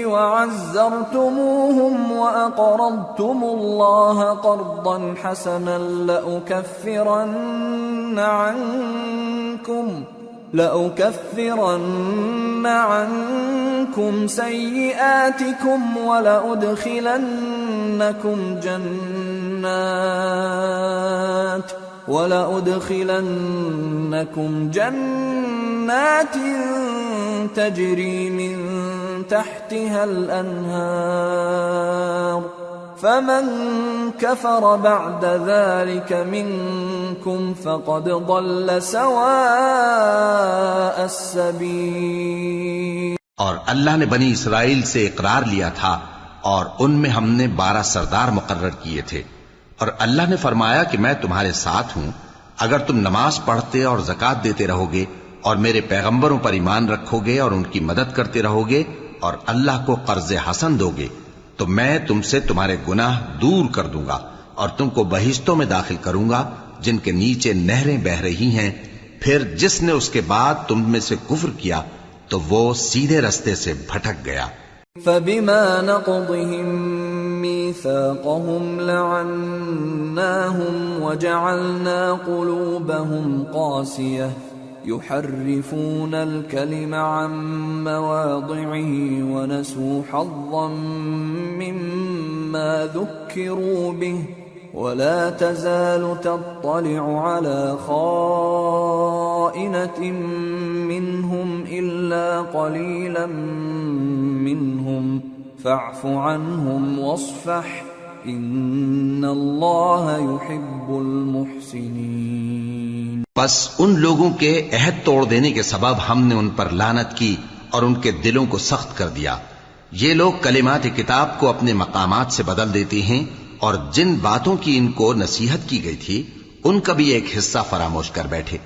وعزرتموهم وأقرضتم الله قرضا حسنا لأكفرن عنكم سيئاتكم ولأدخلنكم جنات تجري من تحتها الأنهار فمن كفر بعد ذلك منكم فقد ضل سواء السبيل۔ اور اللہ نے بنی اسرائیل سے اقرار لیا تھا، اور ان میں ہم نے 12 سردار مقرر کیے تھے، اور اللہ نے فرمایا کہ میں تمہارے ساتھ ہوں اگر تم نماز پڑھتے اور زکوٰۃ دیتے رہو گے اور میرے پیغمبروں پر ایمان رکھو گے اور ان کی مدد کرتے رہو گے اور اللہ کو قرض حسن دو گے تو میں تم سے تمہارے گناہ دور کر دوں گا اور تم کو بہشتوں میں داخل کروں گا جن کے نیچے نہریں بہ رہی ہیں. پھر جس نے اس کے بعد تم میں سے کفر کیا تو وہ سیدھے رستے سے بھٹک گیا. فَبِمَا نَقْضِهِم مِّيثَاقَهُمْ لَعَنَّاهُمْ وَجَعَلْنَا قُلُوبَهُمْ قَاسِيَةً يُحَرِّفُونَ الْكَلِمَ عَن مَّوَاضِعِهِ وَنَسُوا حَظًّا مِّمَّا ذُكِّرُوا بِهِ وَلَا تَزَالُ تَطَّلِعُ عَلَى خَائِنَةٍ مِّنْهُمْ إِلَّا قَلِيلًا مِّنْهُمْ فَاعْفُ عَنْهُمْ وَاصْفَحْ إِنَّ اللَّهَ يُحِبُّ الْمُحْسِنِينَ. بس ان لوگوں کے عہد توڑ دینے کے سبب ہم نے ان پر لعنت کی اور ان کے دلوں کو سخت کر دیا. یہ لوگ کلمات کتاب کو اپنے مقامات سے بدل دیتے ہیں اور جن باتوں کی ان کو نصیحت کی گئی تھی ان کا بھی ایک حصہ فراموش کر بیٹھے.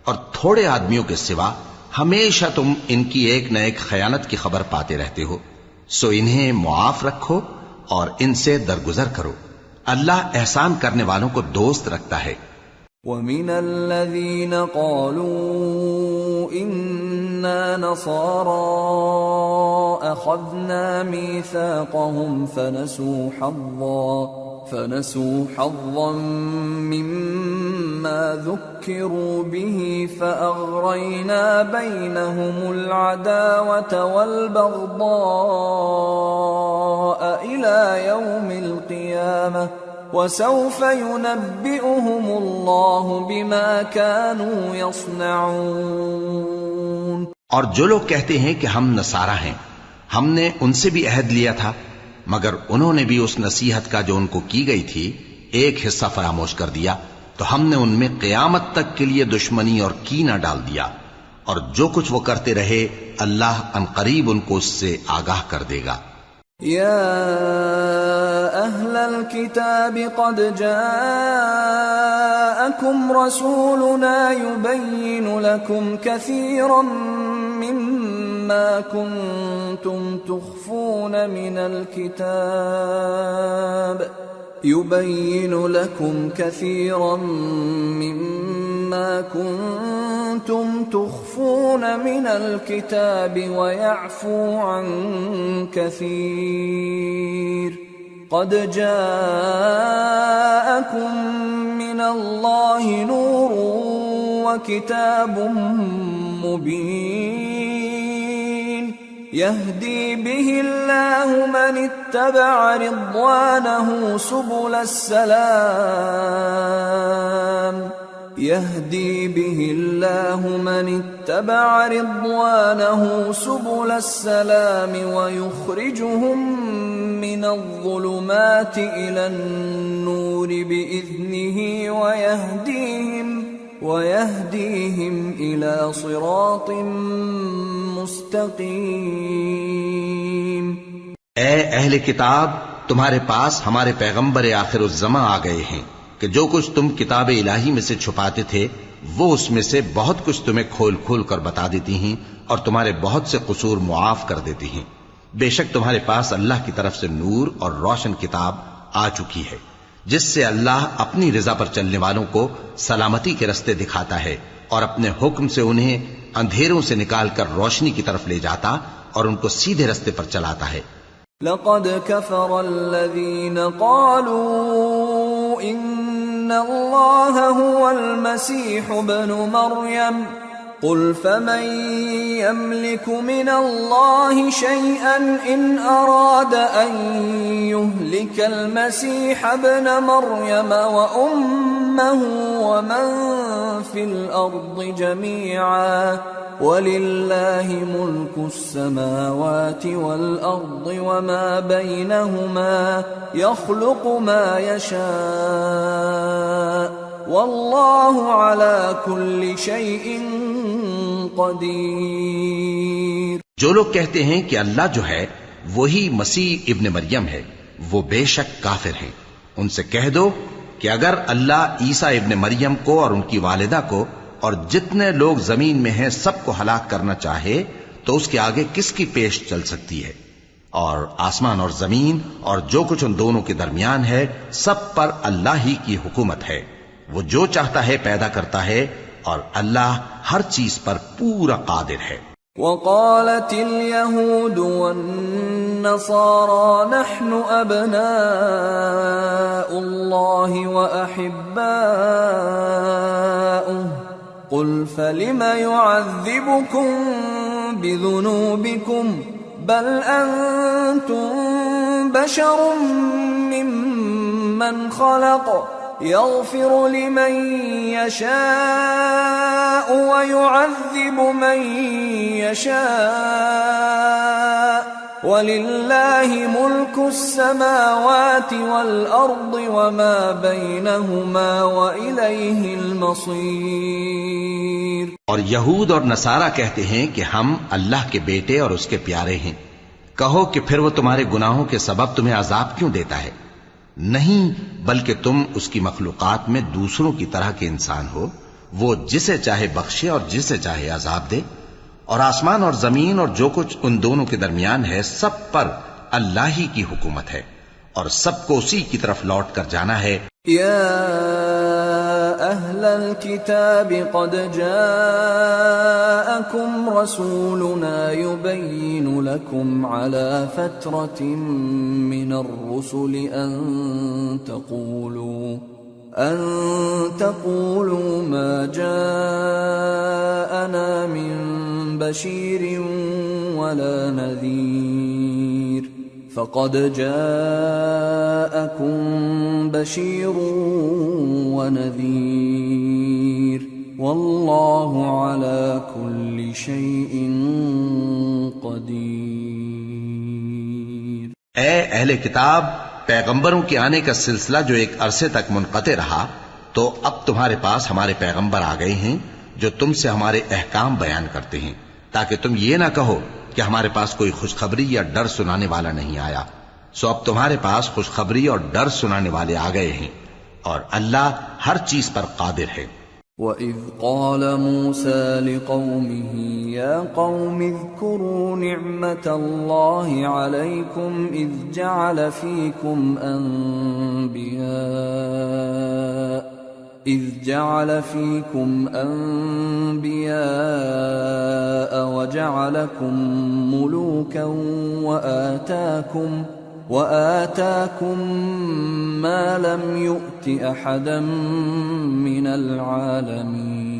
اور تھوڑے آدمیوں کے سوا ہمیشہ تم ان کی ایک نہ ایک خیانت کی خبر پاتے رہتے ہو. سو انہیں معاف رکھو اور ان سے درگزر کرو. اللہ احسان کرنے والوں کو دوست رکھتا ہے. وَمِنَ الَّذِينَ قَالُوا إِنَّا نَصَارَىٰ أَخَذْنَا مِيثَاقَهُمْ فَنَسُوا حَظًّا مِّمَّا ذُكِّرُوا بِهِ فَأَغْرَيْنَا بَيْنَهُمُ الْعَدَاوَةَ وَالْبَغْضَاءَ إِلَىٰ يَوْمِ الْقِيَامَةِ وَسَوْفَ يُنَبِّئُهُمُ اللَّهُ بِمَا كَانُوا يَصْنَعُونَ. اور جو لوگ کہتے ہیں کہ ہم نصارہ ہیں، ہم نے ان سے بھی عہد لیا تھا مگر انہوں نے بھی اس نصیحت کا جو ان کو کی گئی تھی ایک حصہ فراموش کر دیا تو ہم نے ان میں قیامت تک کے لیے دشمنی اور کینہ ڈال دیا. اور جو کچھ وہ کرتے رہے اللہ عنقریب ان کو اس سے آگاہ کر دے گا. يا أهل الكتاب قد جاءكم رسولنا يبين لكم كثيرا مما كنتم تخفون من الكتاب ويعفو عن كثير قد جاءكم من الله نور وكتاب مبين يهدي به الله من اتبع رضوانه سبل السلام ويخرجهم من الظلمات إلى النور بإذنه ويهديهم إلى صراط مستقيم. اے اہل کتاب، تمہارے پاس ہمارے پیغمبر آخر الزماں آ گئے ہیں کہ جو کچھ تم کتاب الہی میں سے چھپاتے تھے وہ اس میں سے بہت کچھ تمہیں کھول کھول کر بتا دیتی ہیں اور تمہارے بہت سے قصور معاف کر دیتی ہیں. بے شک تمہارے پاس اللہ کی طرف سے نور اور روشن کتاب آ چکی ہے جس سے اللہ اپنی رضا پر چلنے والوں کو سلامتی کے رستے دکھاتا ہے اور اپنے حکم سے انہیں اندھیروں سے نکال کر روشنی کی طرف لے جاتا اور ان کو سیدھے رستے پر چلاتا ہے. لقد كفر الذين قالوا إن الله هو المسيح ابن مريم قل فمن يملك من الله شيئا إن أراد أن يهلك المسيح ابن مريم وأمه ومن في الأرض جميعا وَلِلَّهِ مُلْكُ السَّمَاوَاتِ وَالْأَرْضِ وَمَا بَيْنَهُمَا يَخْلُقُ مَا يَشَاءُ وَاللَّهُ عَلَى كُلِّ شَيْءٍ قَدِيرٌ. جو لوگ کہتے ہیں کہ اللہ جو ہے وہی مسیح ابن مریم ہے وہ بے شک کافر ہیں. ان سے کہہ دو کہ اگر اللہ عیسیٰ ابن مریم کو اور ان کی والدہ کو اور جتنے لوگ زمین میں ہیں سب کو ہلاک کرنا چاہے تو اس کے آگے کس کی پیش چل سکتی ہے؟ اور آسمان اور زمین اور جو کچھ ان دونوں کے درمیان ہے سب پر اللہ ہی کی حکومت ہے. وہ جو چاہتا ہے پیدا کرتا ہے اور اللہ ہر چیز پر پورا قادر ہے. وقالت اليهود والنصارى نحن أبناء الله وأحباؤه قل فلم يعذبكم بذنوبكم بل أنتم بشر ممن خلق يغفر لمن يشاء ويعذب من يشاء ولله ملك السماوات والأرض وما بينهما وإليه المصير. اور یہود اور نصارہ کہتے ہیں کہ ہم اللہ کے بیٹے اور اس کے پیارے ہیں. کہو کہ پھر وہ تمہارے گناہوں کے سبب تمہیں عذاب کیوں دیتا ہے؟ نہیں، بلکہ تم اس کی مخلوقات میں دوسروں کی طرح کے انسان ہو. وہ جسے چاہے بخشے اور جسے چاہے عذاب دے. اور آسمان اور زمین اور جو کچھ ان دونوں کے درمیان ہے سب پر اللہ ہی کی حکومت ہے اور سب کو اسی کی طرف لوٹ کر جانا ہے. یا اہل الكتاب قد جاءکم رسولنا یبین لکم علی فترة من الرسل أن تقولوا ما جاءنا من بشير ولا نذير فقد جاءكم بشير ونذير والله على كل شيء قدير. اے اہل کتاب، پیغمبروں کے آنے کا سلسلہ جو ایک عرصے تک منقطع رہا تو اب تمہارے پاس ہمارے پیغمبر آ گئے ہیں جو تم سے ہمارے احکام بیان کرتے ہیں، تاکہ تم یہ نہ کہو کہ ہمارے پاس کوئی خوشخبری یا ڈر سنانے والا نہیں آیا. سو اب تمہارے پاس خوشخبری اور ڈر سنانے والے آ گئے ہیں اور اللہ ہر چیز پر قادر ہے. وَإِذْ قَالَ مُوسَى لِقَوْمِهِ يَا قَوْمِ اذْكُرُوا نِعْمَةَ اللَّهِ عَلَيْكُمْ إِذْ جَعَلَ فِيكُمْ أَنْبِيَاءَ وَجَعَلَكُمْ مُلُوكًا وآتاكم ما لم يؤت أحدا من العالمين.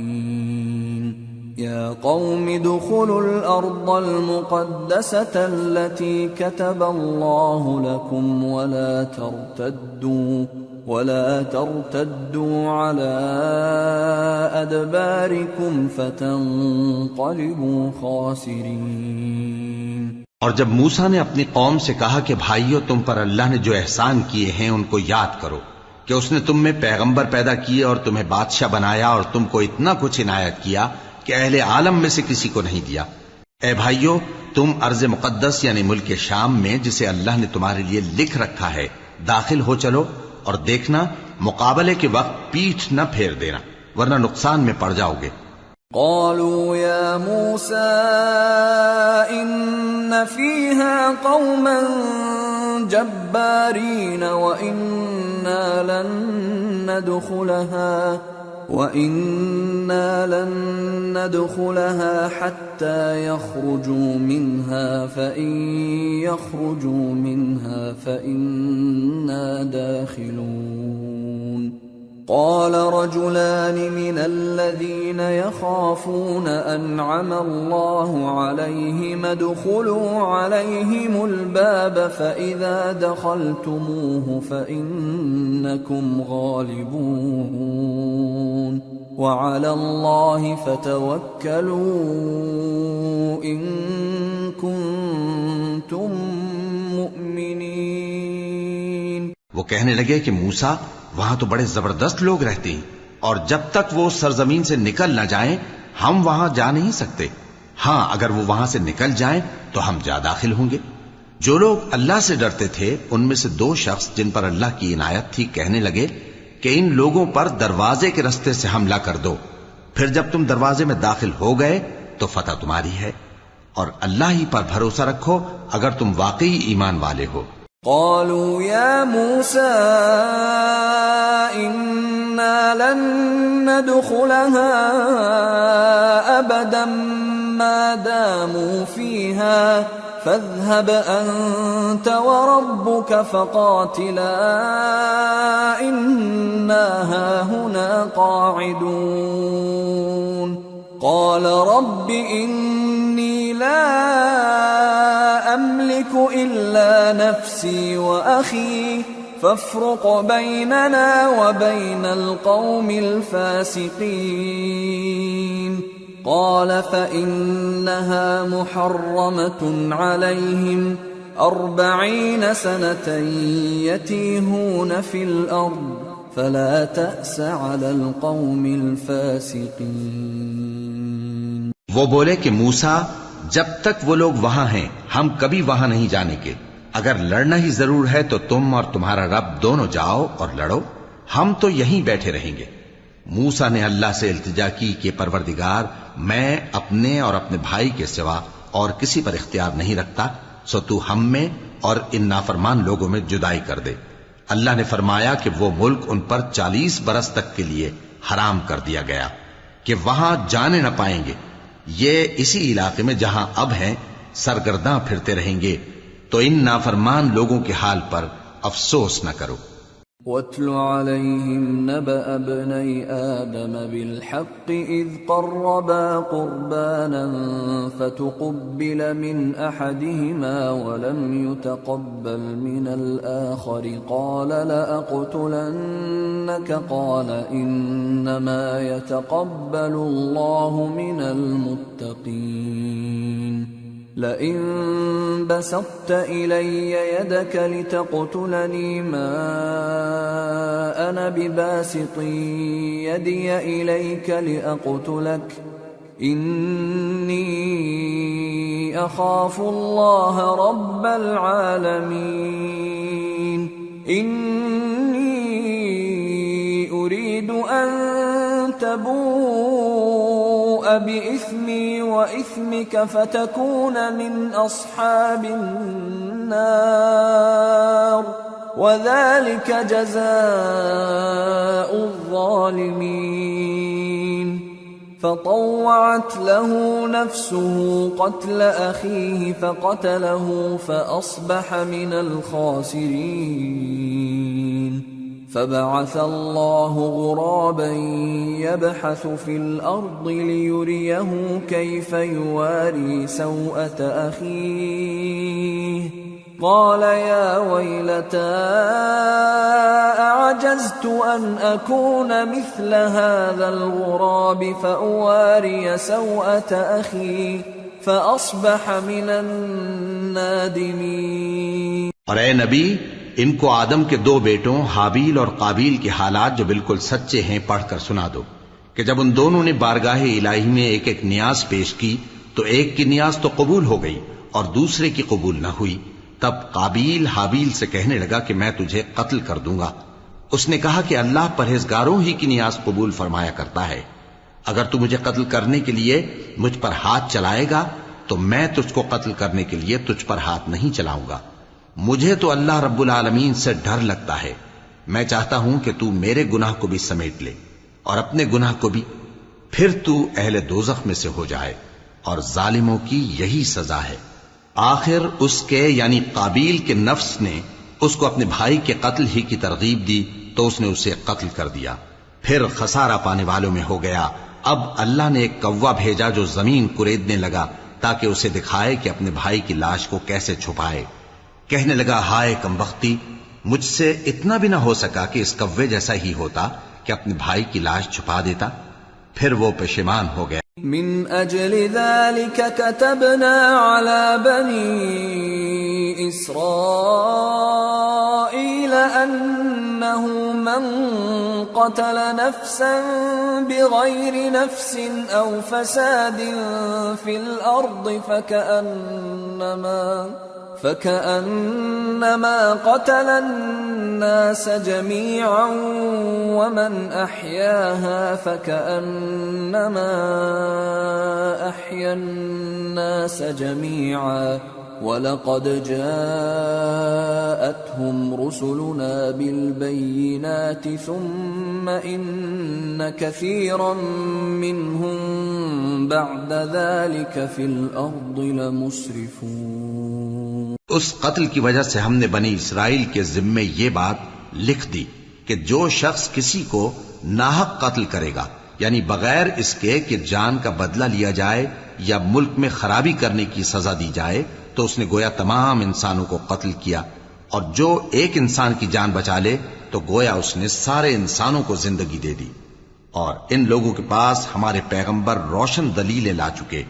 يا قوم ادخلوا الأرض المقدسة التي كتب الله لكم ولا ترتدوا على أدباركم فتنقلبوا خاسرين. اور جب موسیٰ نے اپنی قوم سے کہا کہ بھائیو، تم پر اللہ نے جو احسان کیے ہیں ان کو یاد کرو، کہ اس نے تم میں پیغمبر پیدا کیے اور تمہیں بادشاہ بنایا اور تم کو اتنا کچھ عنایت کیا کہ اہل عالم میں سے کسی کو نہیں دیا. اے بھائیو، تم ارض مقدس یعنی ملک شام میں جسے اللہ نے تمہارے لیے لکھ رکھا ہے داخل ہو چلو، اور دیکھنا مقابلے کے وقت پیٹھ نہ پھیر دینا ورنہ نقصان میں پڑ جاؤ گے. قالوا يا موسى إن فيها قوما جبارين وإنا لن ندخلها حتى يخرجوا منها فإن يخرجوا منها فإنا داخلون. قال رجلان من الذين يخافون أنعم الله عليهم ادخلوا عليهم الباب فإذا دخلتموه فإنكم غالبون وعلى الله فتوكلوا إن كنتم مؤمنين. وہ کہنے لگے کہ موسیٰ، وہاں تو بڑے زبردست لوگ رہتے ہیں اور جب تک وہ سرزمین سے نکل نہ جائیں ہم وہاں جا نہیں سکتے. ہاں، اگر وہ وہاں سے نکل جائیں تو ہم جا داخل ہوں گے. جو لوگ اللہ سے ڈرتے تھے ان میں سے دو شخص جن پر اللہ کی عنایت تھی کہنے لگے کہ ان لوگوں پر دروازے کے راستے سے حملہ کر دو، پھر جب تم دروازے میں داخل ہو گئے تو فتح تمہاری ہے. اور اللہ ہی پر بھروسہ رکھو اگر تم واقعی ایمان والے ہو۔ قالوا يا موسى إنا لن ندخلها أبدا ما داموا فيها فاذهب أنت وربك فقاتلا إنا هاهنا قاعدون قال رب إني لا أملك إلا نفسي وأخي فافرق بيننا وبين القوم الفاسقين قال فإنها محرمة عليهم 40 سنة يتيهون في الأرض فلا تأس على القوم الفاسقين۔ وہ بولے کہ موسیٰ جب تک وہ لوگ وہاں ہیں ہم کبھی وہاں نہیں جانے کے، اگر لڑنا ہی ضرور ہے تو تم اور تمہارا رب دونوں جاؤ اور لڑو، ہم تو یہیں بیٹھے رہیں گے۔ موسیٰ نے اللہ سے التجا کی کہ پروردگار میں اپنے اور اپنے بھائی کے سوا اور کسی پر اختیار نہیں رکھتا، سو تو ہم میں اور ان نافرمان لوگوں میں جدائی کر دے۔ اللہ نے فرمایا کہ وہ ملک ان پر 40 برس تک کے لیے حرام کر دیا گیا کہ وہاں جانے نہ پائیں گے، یہ اسی علاقے میں جہاں اب ہیں سرگرداں پھرتے رہیں گے، تو ان نافرمان لوگوں کے حال پر افسوس نہ کرو۔ وَاتْلُ عَلَيْهِمْ نَبَأَ ابْنَيْ آدَمَ بِالْحَقِّ إِذْ قَرَّبَا قُرْبَانًا فَتُقُبِّلَ مِنْ أَحَدِهِمَا وَلَمْ يُتَقَبَّلْ مِنَ الْآخَرِ قَالَ لَأَقْتُلَنَّكَ قَالَ إِنَّمَا يَتَقَبَّلُ اللَّهُ مِنَ الْمُتَّقِينَ لئن بسطت إلي يدك لتقتلني ما أنا بباسط يدي إليك لأقتلك إني أخاف الله رب العالمين إني أريد أن تبوء بإثمي وإثمك فتكون من أصحاب النار وذلك جزاء الظالمين فطوعت له نفسه قتل أخيه فقتله فأصبح من الخاسرين فبعث الله غرابا يبحث في الأرض ليريه كيف يواري سوءة أخيه قال يا ويلتى أعجزت أن أكون مثل هذا الغراب فأواري سوءة أخي فأصبح من النادمين۔ اور اے نبی ان کو آدم کے 2 بیٹوں حابیل اور قابیل کے حالات جو بالکل سچے ہیں پڑھ کر سنا دو کہ جب ان دونوں نے بارگاہ الہی میں ایک ایک نیاز پیش کی تو ایک کی نیاز تو قبول ہو گئی اور دوسرے کی قبول نہ ہوئی، تب قابیل حابیل سے کہنے لگا کہ میں تجھے قتل کر دوں گا۔ اس نے کہا کہ اللہ پرہیزگاروں ہی کی نیاز قبول فرمایا کرتا ہے، اگر تو مجھے قتل کرنے کے لیے مجھ پر ہاتھ چلائے گا تو میں تجھ کو قتل کرنے کے لیے تجھ پر ہاتھ نہیں چلاؤں گا۔ مجھے تو اللہ رب العالمین سے ڈر لگتا ہے، میں چاہتا ہوں کہ تو میرے گناہ کو بھی سمیٹ لے اور اپنے گناہ کو بھی، پھر تو اہل دوزخ میں سے ہو جائے، اور ظالموں کی یہی سزا ہے۔ آخر اس کے یعنی قابیل کے نفس نے اس کو اپنے بھائی کے قتل ہی کی ترغیب دی تو اس نے اسے قتل کر دیا، پھر خسارہ پانے والوں میں ہو گیا۔ اب اللہ نے ایک کوا بھیجا جو زمین کریدنے لگا تاکہ اسے دکھائے کہ اپنے بھائی کی لاش کو کیسے چھپائے۔ کہنے لگا ہائے کمبختی، مجھ سے اتنا بھی نہ ہو سکا کہ اس کوے جیسا ہی ہوتا کہ اپنے بھائی کی لاش چھپا دیتا۔ پھر وہ پشیمان ہو گیا۔ من اجل ذلك كتبنا على بني اسرائيل انه من قتل نفسا بغير نفس او فساد في الارض فكأنما قتل الناس جميعا ومن أحياها فكأنما أحيا الناس جميعا وَلَقَدْ جَاءَتْهُمْ رُسُلُنَا بِالْبَيِّنَاتِ ثُمَّ إِنَّ كَثِيرًا مِّنْهُمْ بَعْدَ ذَلِكَ فِي الْأَرْضِ لَمُسْرِفُونَ۔ اس قتل کی وجہ سے ہم نے بنی اسرائیل کے ذمے یہ بات لکھ دی کہ جو شخص کسی کو ناحق قتل کرے گا، یعنی بغیر اس کے کہ جان کا بدلہ لیا جائے یا ملک میں خرابی کرنے کی سزا دی جائے، تو اس نے گویا تمام انسانوں کو قتل کیا، اور جو ایک انسان کی جان بچا لے تو گویا اس نے سارے انسانوں کو زندگی دے دی۔ اور ان لوگوں کے پاس ہمارے پیغمبر روشن دلیلیں لا چکے،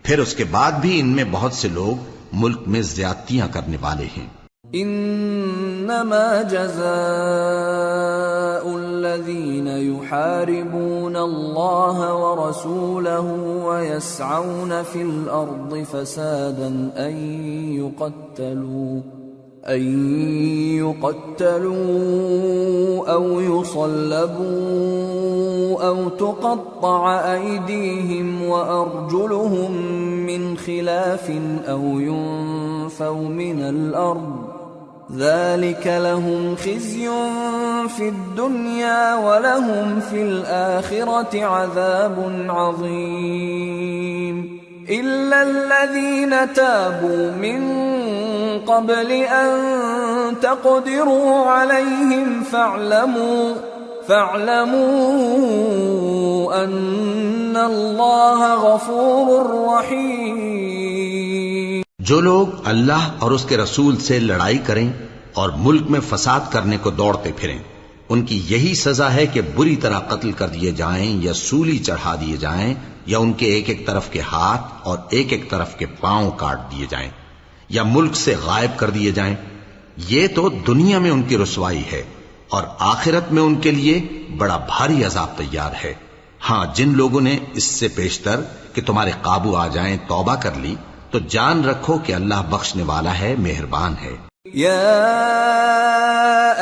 پھر اس کے بعد بھی ان میں بہت سے لوگ ملک میں زیادتیاں کرنے والے ہیں۔ انما جزاء الذين يحاربون الله ورسوله ويسعون في الارض فسادا ان يقتلوا او يصلبوا او تقطع ايديهم وارجلهم من خلاف او ينفوا من الارض ذلك لهم خزي في الدنيا ولهم في الآخرة عذاب عظيم إلا الذين تابوا من قبل أن تقدروا عليهم فاعلموا أن الله غفور رحيم۔ جو لوگ اللہ اور اس کے رسول سے لڑائی کریں اور ملک میں فساد کرنے کو دوڑتے پھریں، ان کی یہی سزا ہے کہ بری طرح قتل کر دیے جائیں یا سولی چڑھا دیے جائیں یا ان کے ایک ایک طرف کے ہاتھ اور ایک ایک طرف کے پاؤں کاٹ دیے جائیں یا ملک سے غائب کر دیے جائیں۔ یہ تو دنیا میں ان کی رسوائی ہے، اور آخرت میں ان کے لیے بڑا بھاری عذاب تیار ہے۔ ہاں، جن لوگوں نے اس سے پیشتر کہ تمہارے قابو آ جائیں توبہ کر لی تو جان رکھو کہ اللہ بخشنے والا ہے، مہربان ہے۔ یا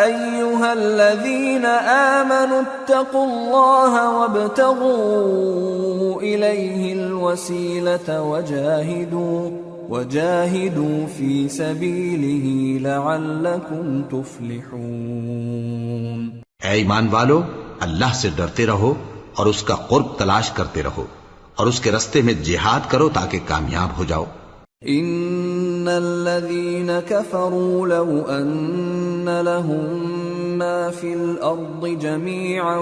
ایھا الذین آمنوا اتقوا اللہ وابتغوا الیہ الوسیلۃ وجاہدوا فی سبیلہ لعلکم تفلحون۔ اے ایمان والو، اللہ سے ڈرتے رہو اور اس کا قرب تلاش کرتے رہو، اور اس کے رستے میں جہاد کرو تاکہ کامیاب ہو جاؤ۔ ان الذين كفروا لو ان لهم ما في الارض جميعا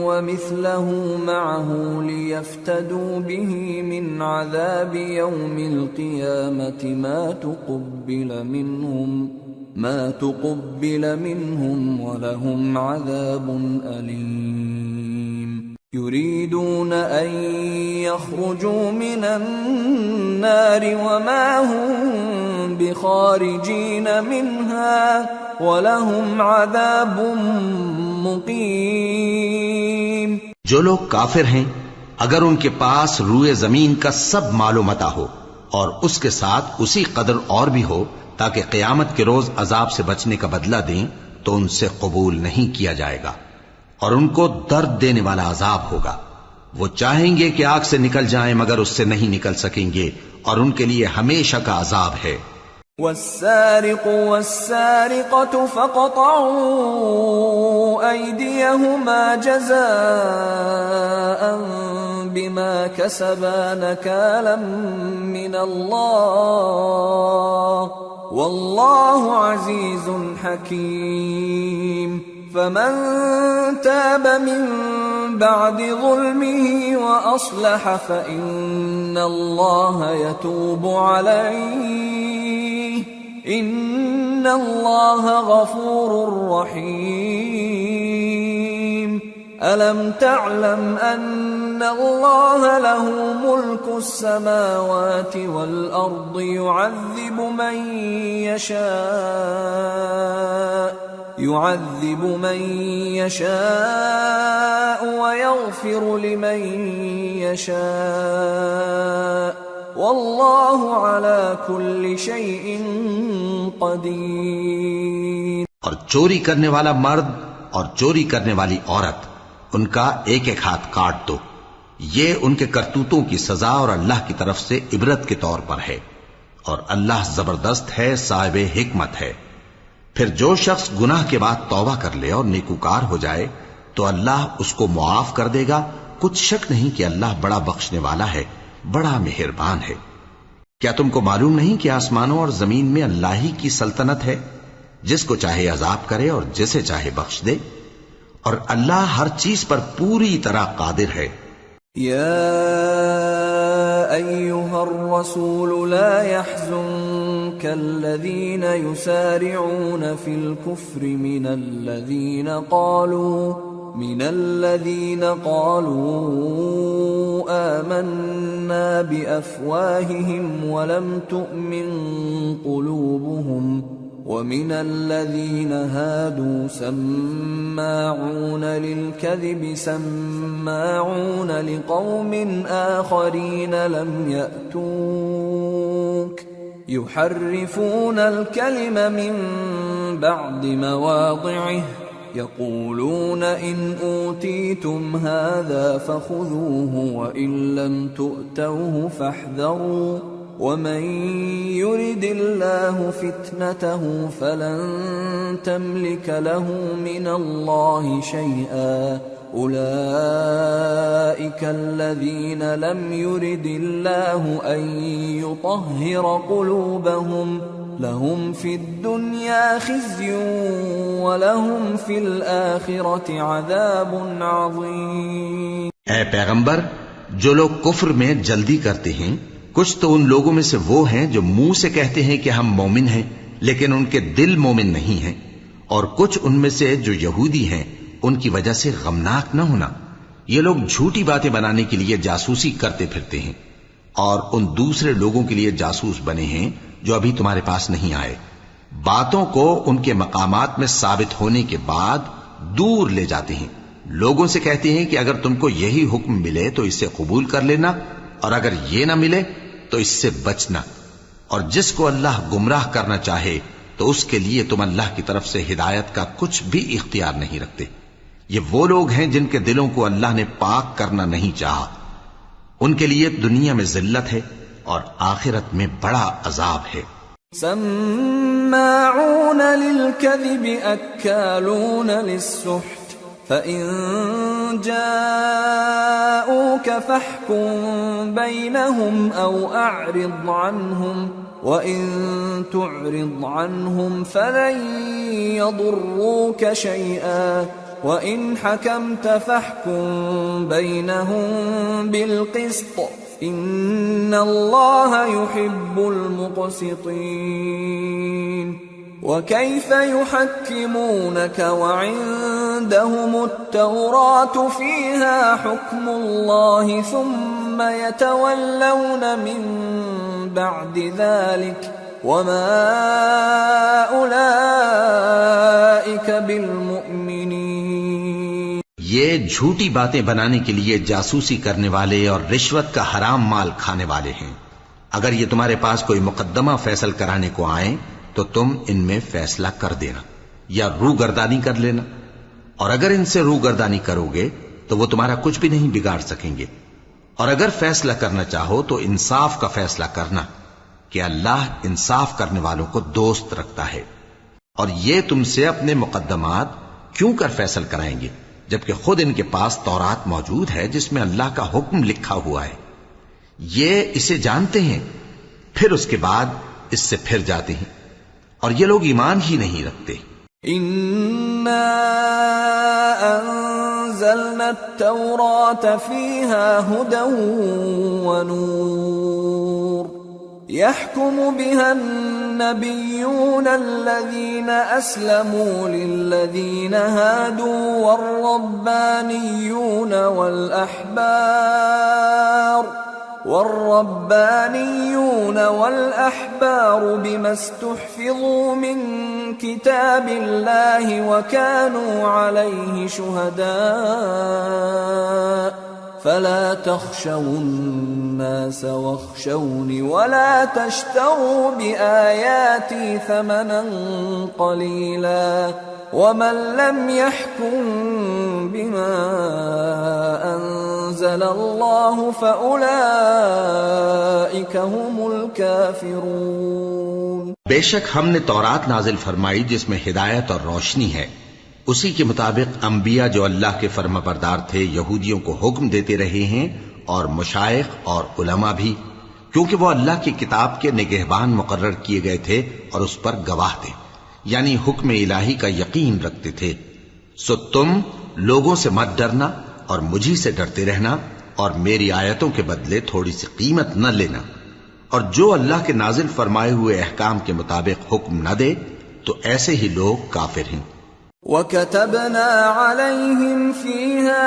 ومثله معه ليفتدوا به من عذاب يوم القيامة ما تقبل منهم ولهم عذاب أليم يريدون أن يخرجوا من النار وما هم بخارجين منها ولهم عذاب مقيم۔ جو لوگ کافر ہیں اگر ان کے پاس روئے زمین کا سب مال و متاع ہو اور اس کے ساتھ اسی قدر اور بھی ہو تاکہ قیامت کے روز عذاب سے بچنے کا بدلہ دیں تو ان سے قبول نہیں کیا جائے گا، اور ان کو درد دینے والا عذاب ہوگا۔ وہ چاہیں گے کہ آگ سے نکل جائیں مگر اس سے نہیں نکل سکیں گے، اور ان کے لیے ہمیشہ کا عذاب ہے۔ والسارق والسارقة فاقطعوا أيديهما جزاء بما كسبا نكالا من الله والله عزيز حكيم۔ فمن تاب من بعد ظلمه وأصلح فإن الله يتوب عليه إن الله غفور رحيم۔ ألم تعلم أن الله له ملك السماوات والأرض يعذب من يشاء ويغفر لمن يشاء واللہ علی کل شیء قدیر۔ اور چوری کرنے والا مرد اور چوری کرنے والی عورت، ان کا ایک ایک ہاتھ کاٹ دو، یہ ان کے کرتوتوں کی سزا اور اللہ کی طرف سے عبرت کے طور پر ہے، اور اللہ زبردست ہے، صاحب حکمت ہے۔ پھر جو شخص گناہ کے بعد توبہ کر لے اور نیکوکار ہو جائے تو اللہ اس کو معاف کر دے گا، کچھ شک نہیں کہ اللہ بڑا بخشنے والا ہے، بڑا مہربان ہے۔ کیا تم کو معلوم نہیں کہ آسمانوں اور زمین میں اللہ ہی کی سلطنت ہے، جس کو چاہے عذاب کرے اور جسے چاہے بخش دے، اور اللہ ہر چیز پر پوری طرح قادر ہے۔ يا أيها الرسول لا يحزنك الذين يسارعون في الكفر من الذين قالوا آمنا بأفواههم ولم تؤمن قلوبهم ومن الذين هادوا سماعون للكذب سماعون لقوم آخرين لم يأتوك يحرفون الكلم من بعد مواضعه يقولون إن أوتيتم هذا فخذوه وإن لم تؤتوه فاحذروا ومن يرد الله فتنته فلن تملك له من الله شيئا أولئك الذين لم يرد الله أن يطهر قلوبهم لهم في الدنيا خزي ولهم في الآخرة عذاب عظيم۔ اے پیغمبر، جو لوگ کفر میں جلدی کرتے ہیں کچھ تو ان لوگوں میں سے وہ ہیں جو منہ سے کہتے ہیں کہ ہم مومن ہیں لیکن ان کے دل مومن نہیں ہیں، اور کچھ ان میں سے جو یہودی ہیں ان کی وجہ سے غمناک نہ ہونا۔ یہ لوگ جھوٹی باتیں بنانے کے لیے جاسوسی کرتے پھرتے ہیں اور ان دوسرے لوگوں کے لیے جاسوس بنے ہیں جو ابھی تمہارے پاس نہیں آئے، باتوں کو ان کے مقامات میں ثابت ہونے کے بعد دور لے جاتے ہیں، لوگوں سے کہتے ہیں کہ اگر تم کو یہی حکم ملے تو اسے قبول کر لینا، اور اگر یہ نہ ملے تو اس سے بچنا، اور جس کو اللہ گمراہ کرنا چاہے تو اس کے لیے تم اللہ کی طرف سے ہدایت کا کچھ بھی اختیار نہیں رکھتے۔ یہ وہ لوگ ہیں جن کے دلوں کو اللہ نے پاک کرنا نہیں چاہا، ان کے لیے دنیا میں ذلت ہے اور آخرت میں بڑا عذاب ہے۔ سماعون للكذب اکالون للسحت فإن جاءوك فاحكم بينهم أو أعرض عنهم وإن تعرض عنهم فلن يضروك شيئا وإن حكمت فاحكم بينهم بالقسط إن الله يحب المقسطين۔ وكيف يحكمونك وعندهم التوراة فيها حكم الله ثم يتولون من بعد ذلك وما أولئك بالمؤمنين۔ یہ جھوٹی باتیں بنانے کے لیے جاسوسی کرنے والے اور رشوت کا حرام مال کھانے والے ہیں۔ اگر یہ تمہارے پاس کوئی مقدمہ فیصل کرانے کو آئیں تو تم ان میں فیصلہ کر دینا یا روگردانی کر لینا، اور اگر ان سے روگردانی کرو گے تو وہ تمہارا کچھ بھی نہیں بگاڑ سکیں گے، اور اگر فیصلہ کرنا چاہو تو انصاف کا فیصلہ کرنا کہ اللہ انصاف کرنے والوں کو دوست رکھتا ہے۔ اور یہ تم سے اپنے مقدمات کیوں کر فیصل کرائیں گے جبکہ خود ان کے پاس تورات موجود ہے جس میں اللہ کا حکم لکھا ہوا ہے۔ یہ اسے جانتے ہیں پھر اس کے بعد اس سے پھر جاتے ہیں، اور یہ لوگ ایمان ہی نہیں رکھتے۔ اِنَّا أَنزَلْنَا التَّوْرَاةَ فِيهَا هُدًى وَنُورٌ يَحْكُمُ بِهَا النَّبِيُّونَ الَّذِينَ أَسْلَمُوا لِلَّذِينَ هَادُوا والربانيون والأحبار بما استحفظوا من كتاب الله وكانوا عليه شهداء فلا تخشوا الناس واخشوني ولا تشتروا بآياتي ثمنا قليلا ومن لم يحكم بما أنزل الله فأولئك هم الكافرون۔ بے شک ہم نے تورات نازل فرمائی جس میں ہدایت اور روشنی ہے، اسی کے مطابق انبیاء جو اللہ کے فرما بردار تھے یہودیوں کو حکم دیتے رہے ہیں، اور مشائخ اور علماء بھی، کیونکہ وہ اللہ کی کتاب کے نگہبان مقرر کیے گئے تھے اور اس پر گواہ تھے، یعنی حکم الہی کا یقین رکھتے تھے۔ سو تم لوگوں سے مت ڈرنا اور مجھی سے ڈرتے رہنا، اور میری آیتوں کے بدلے تھوڑی سی قیمت نہ لینا، اور جو اللہ کے نازل فرمائے ہوئے احکام کے مطابق حکم نہ دے تو ایسے ہی لوگ کافر ہیں۔ وَكَتَبْنَا عَلَيْهِمْ فِيهَا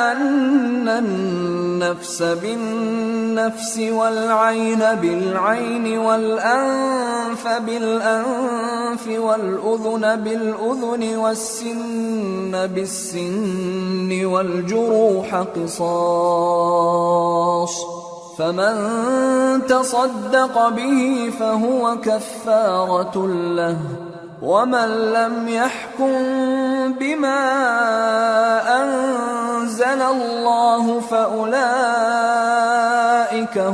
أَنَّ النَّفْسَ بِالنَّفْسِ وَالْعَيْنَ بِالْعَيْنِ وَالْأَنفَ بِالْأَنفِ وَالْأُذُنَ بِالْأُذُنِ وَالسِّنَّ بِالسِّنِّ وَالْجُرُوحَ قِصَاصٌ فَمَن تَصَدَّقَ بِهِ فَهُوَ كَفَّارَةٌ لَهُ وَمَن لَّمْ يَحْكُم بِمَا أَنزَلَ اللَّهُ فَأُولَئِكَ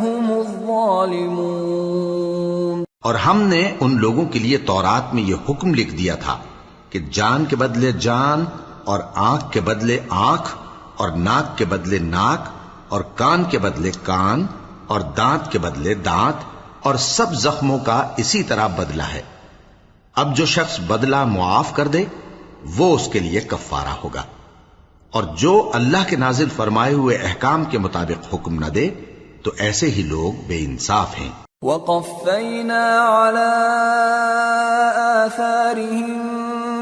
هُمُ الظَّالِمُونَ۔ اور ہم نے ان لوگوں کے لیے تورات میں یہ حکم لکھ دیا تھا کہ جان کے بدلے جان، اور آنکھ کے بدلے آنکھ، اور ناک کے بدلے ناک، اور کان کے بدلے کان، اور دانت کے بدلے دانت، اور سب زخموں کا اسی طرح بدلہ ہے۔ اب جو شخص بدلہ معاف کر دے وہ اس کے لیے کفارہ ہوگا، اور جو اللہ کے نازل فرمائے ہوئے احکام کے مطابق حکم نہ دے تو ایسے ہی لوگ بے انصاف ہیں۔ وَقَفَّيْنَا عَلَىٰ آثَارِهِم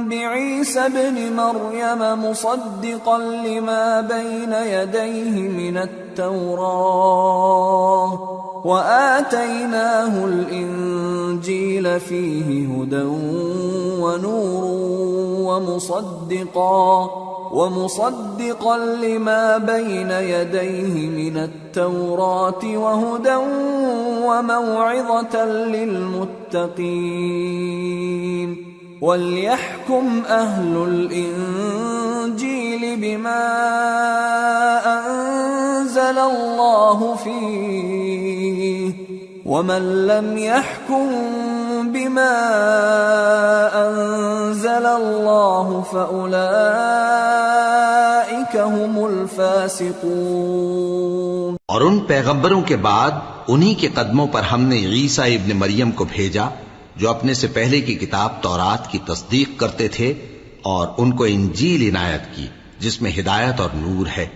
بِعِيسَى ابْنِ مَرْيَمَ مُصَدِّقًا لِمَا بَيْنَ يَدَيْهِ مِنَ التَّوْرَاةِ وَآتَيْنَاهُ الْإِنجِيلَ فِيهِ هُدًى وَنُورٌ وَمُصَدِّقًا لِمَا بَيْنَ يَدَيْهِ مِنَ التَّوْرَاةِ وَهُدًى وَمَوْعِظَةً لِّلْمُتَّقِينَ وَلْيَحْكُمْ أَهْلُ الْإِنجِيلِ بِمَا أَنزَلَ اللَّهُ فِيهِ وَمَن لَّمْ يَحْكُم بِمَا أَنزَلَ اللَّهُ فَأُولَئِكَ هُمُ الْفَاسِقُونَ۔ اور ان پیغمبروں کے بعد انہی کے قدموں پر ہم نے عیسیٰ ابن مریم کو بھیجا جو اپنے سے پہلے کی کتاب تورات کی تصدیق کرتے تھے، اور ان کو انجیل عنایت کی جس میں ہدایت اور نور ہے،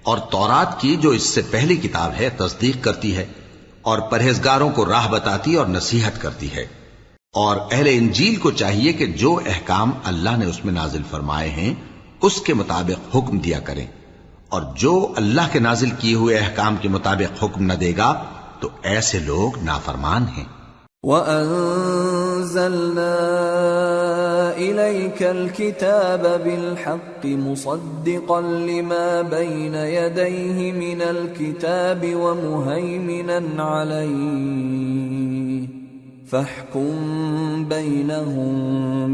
اور تورات کی جو اس سے پہلی کتاب ہے تصدیق کرتی ہے، اور پرہیزگاروں کو راہ بتاتی اور نصیحت کرتی ہے۔ اور اہل انجیل کو چاہیے کہ جو احکام اللہ نے اس میں نازل فرمائے ہیں اس کے مطابق حکم دیا کریں، اور جو اللہ کے نازل کیے ہوئے احکام کے مطابق حکم نہ دے گا تو ایسے لوگ نافرمان ہیں۔ وَأَنزَلْنَا إِلَيْكَ الْكِتَابَ بِالْحَقِّ مُصَدِّقًا لِمَا بَيْنَ يَدَيْهِ مِنَ الْكِتَابِ وَمُهَيْمِنًا عَلَيْهِ فَاحْكُم بَيْنَهُم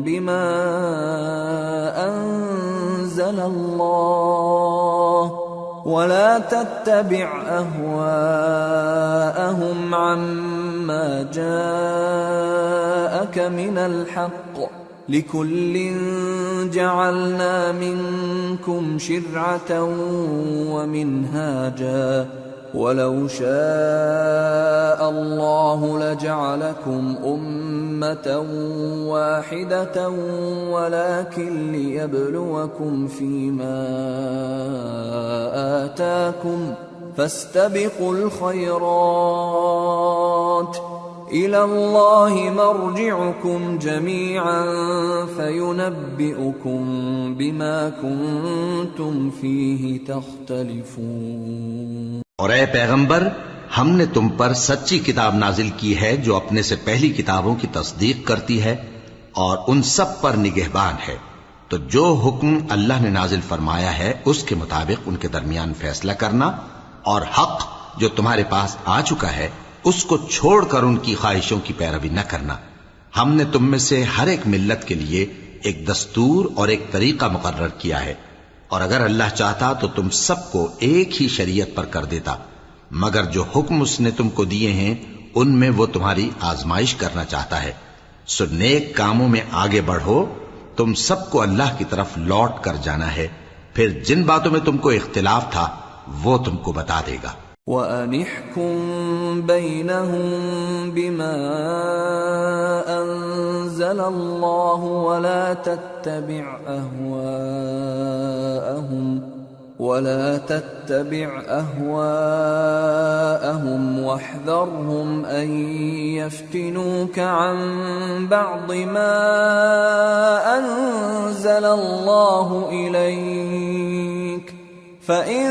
بِمَا أَنزَلَ اللَّهُ وَلَا تَتَّبِعْ أَهْوَاءَهُمْ عَمَّا جَاءَكَ مِنَ الْحَقِّ لِكُلٍّ جَعَلْنَا مِنكُمْ شِرْعَةً وَمِنْهَاجًا وَلَوْ شَاءَ اللَّهُ لَجَعَلَكُمْ أُمَّةً وَاحِدَةً وَلَكِنْ لِيَبْلُوَكُمْ فِيمَا آتَاكُمْ فَاسْتَبِقُوا الْخَيْرَاتِ إِلَى اللَّهِ مَرْجِعُكُمْ جَمِيعًا فَيُنَبِّئُكُم بِمَا كُنتُمْ فِيهِ تَخْتَلِفُونَ۔ اور اے پیغمبر، ہم نے تم پر سچی کتاب نازل کی ہے جو اپنے سے پہلی کتابوں کی تصدیق کرتی ہے اور ان سب پر نگہبان ہے، تو جو حکم اللہ نے نازل فرمایا ہے اس کے مطابق ان کے درمیان فیصلہ کرنا، اور حق جو تمہارے پاس آ چکا ہے اس کو چھوڑ کر ان کی خواہشوں کی پیروی نہ کرنا۔ ہم نے تم میں سے ہر ایک ملت کے لیے ایک دستور اور ایک طریقہ مقرر کیا ہے، اور اگر اللہ چاہتا تو تم سب کو ایک ہی شریعت پر کر دیتا، مگر جو حکم اس نے تم کو دیے ہیں ان میں وہ تمہاری آزمائش کرنا چاہتا ہے۔ سو نیک کاموں میں آگے بڑھو، تم سب کو اللہ کی طرف لوٹ کر جانا ہے، پھر جن باتوں میں تم کو اختلاف تھا وہ تم کو بتا دے گا۔ وَأَنِ احْكُم بَيْنَهُم بِمَا أَنزَلَ اللَّهُ وَلَا تَتَّبِعْ أَهْوَاءَهُمْ وَاحْذَرْهُمْ أَن يَفْتِنُوكَ عَن بَعْضِ مَا أَنزَلَ اللَّهُ إِلَيْكَ فَإِن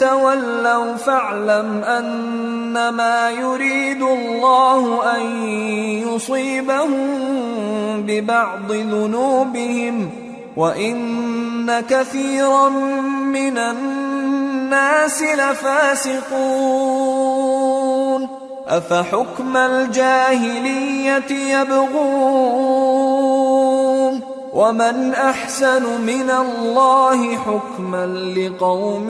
تَوَلَّوْا فَاعْلَمْ أَنَّمَا يُرِيدُ اللَّهُ أَن يُصِيبَهُم بِبَعْضِ ذُنُوبِهِمْ وَإِنَّ كَثِيرًا مِّنَ النَّاسِ لَفَاسِقُونَ أَفَحُكْمَ الْجَاهِلِيَّةِ يَبْغُونَ وَمَنْ أَحْسَنُ مِنَ اللَّهِ حُكْمًا لِقَوْمٍ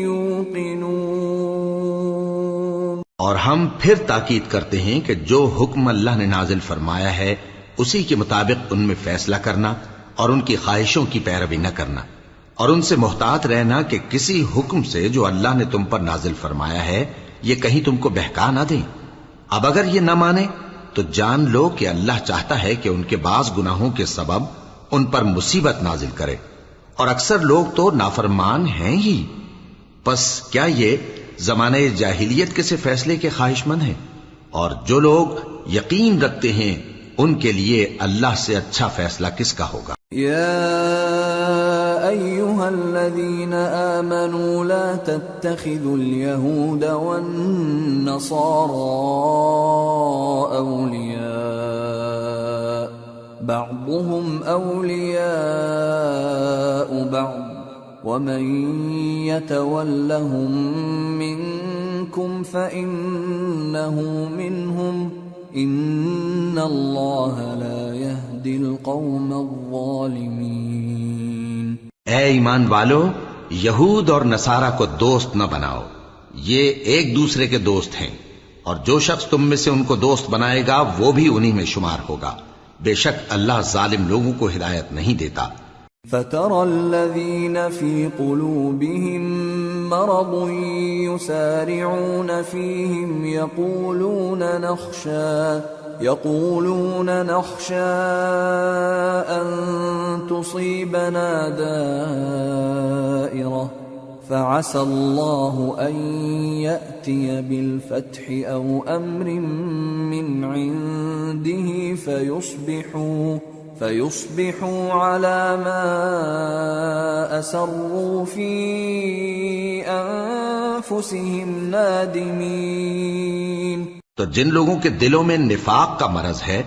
يُوقِنُونَ۔ اور ہم پھر تاکید کرتے ہیں کہ جو حکم اللہ نے نازل فرمایا ہے اسی کے مطابق ان میں فیصلہ کرنا اور ان کی خواہشوں کی پیروی نہ کرنا، اور ان سے محتاط رہنا کہ کسی حکم سے جو اللہ نے تم پر نازل فرمایا ہے یہ کہیں تم کو بہکا نہ دیں۔ اب اگر یہ نہ مانے تو جان لو کہ اللہ چاہتا ہے کہ ان کے بعض گناہوں کے سبب ان پر مصیبت نازل کرے، اور اکثر لوگ تو نافرمان ہیں ہی۔ پس کیا یہ زمانہ جاہلیت کے سے فیصلے کے خواہش مند ہیں؟ اور جو لوگ یقین رکھتے ہیں ان کے لیے اللہ سے اچھا فیصلہ کس کا ہوگا؟ يا أيها الذين آمنوا لا تتخذوا اليهود والنصارى أولياء بعضهم أولياء بعض ومن يتولهم منكم فإنه منهم ان اللہ لا يهدی القوم الظالمین۔ اے ایمان والو، یہود اور نصارہ کو دوست نہ بناؤ، یہ ایک دوسرے کے دوست ہیں، اور جو شخص تم میں سے ان کو دوست بنائے گا وہ بھی انہی میں شمار ہوگا، بے شک اللہ ظالم لوگوں کو ہدایت نہیں دیتا۔ فَتَرَى الَّذِينَ فِي قُلُوبِهِم مَّرَضٌ يُسَارِعُونَ فِيهِمْ يَقُولُونَ نَخْشَىٰ أَن تُصِيبَنَا دَائِرَةٌ فَعَسَى اللَّهُ أَن يَأْتِيَ بِالْفَتْحِ أَوْ أَمْرٍ مِّنْ عِندِهِ فَيُصْبِحُوا عَلَى مَا أَسَرُّوا فِي أَنفُسِهِمْ نَادِمِينَ۔ تو جن لوگوں کے دلوں میں نفاق کا مرض ہے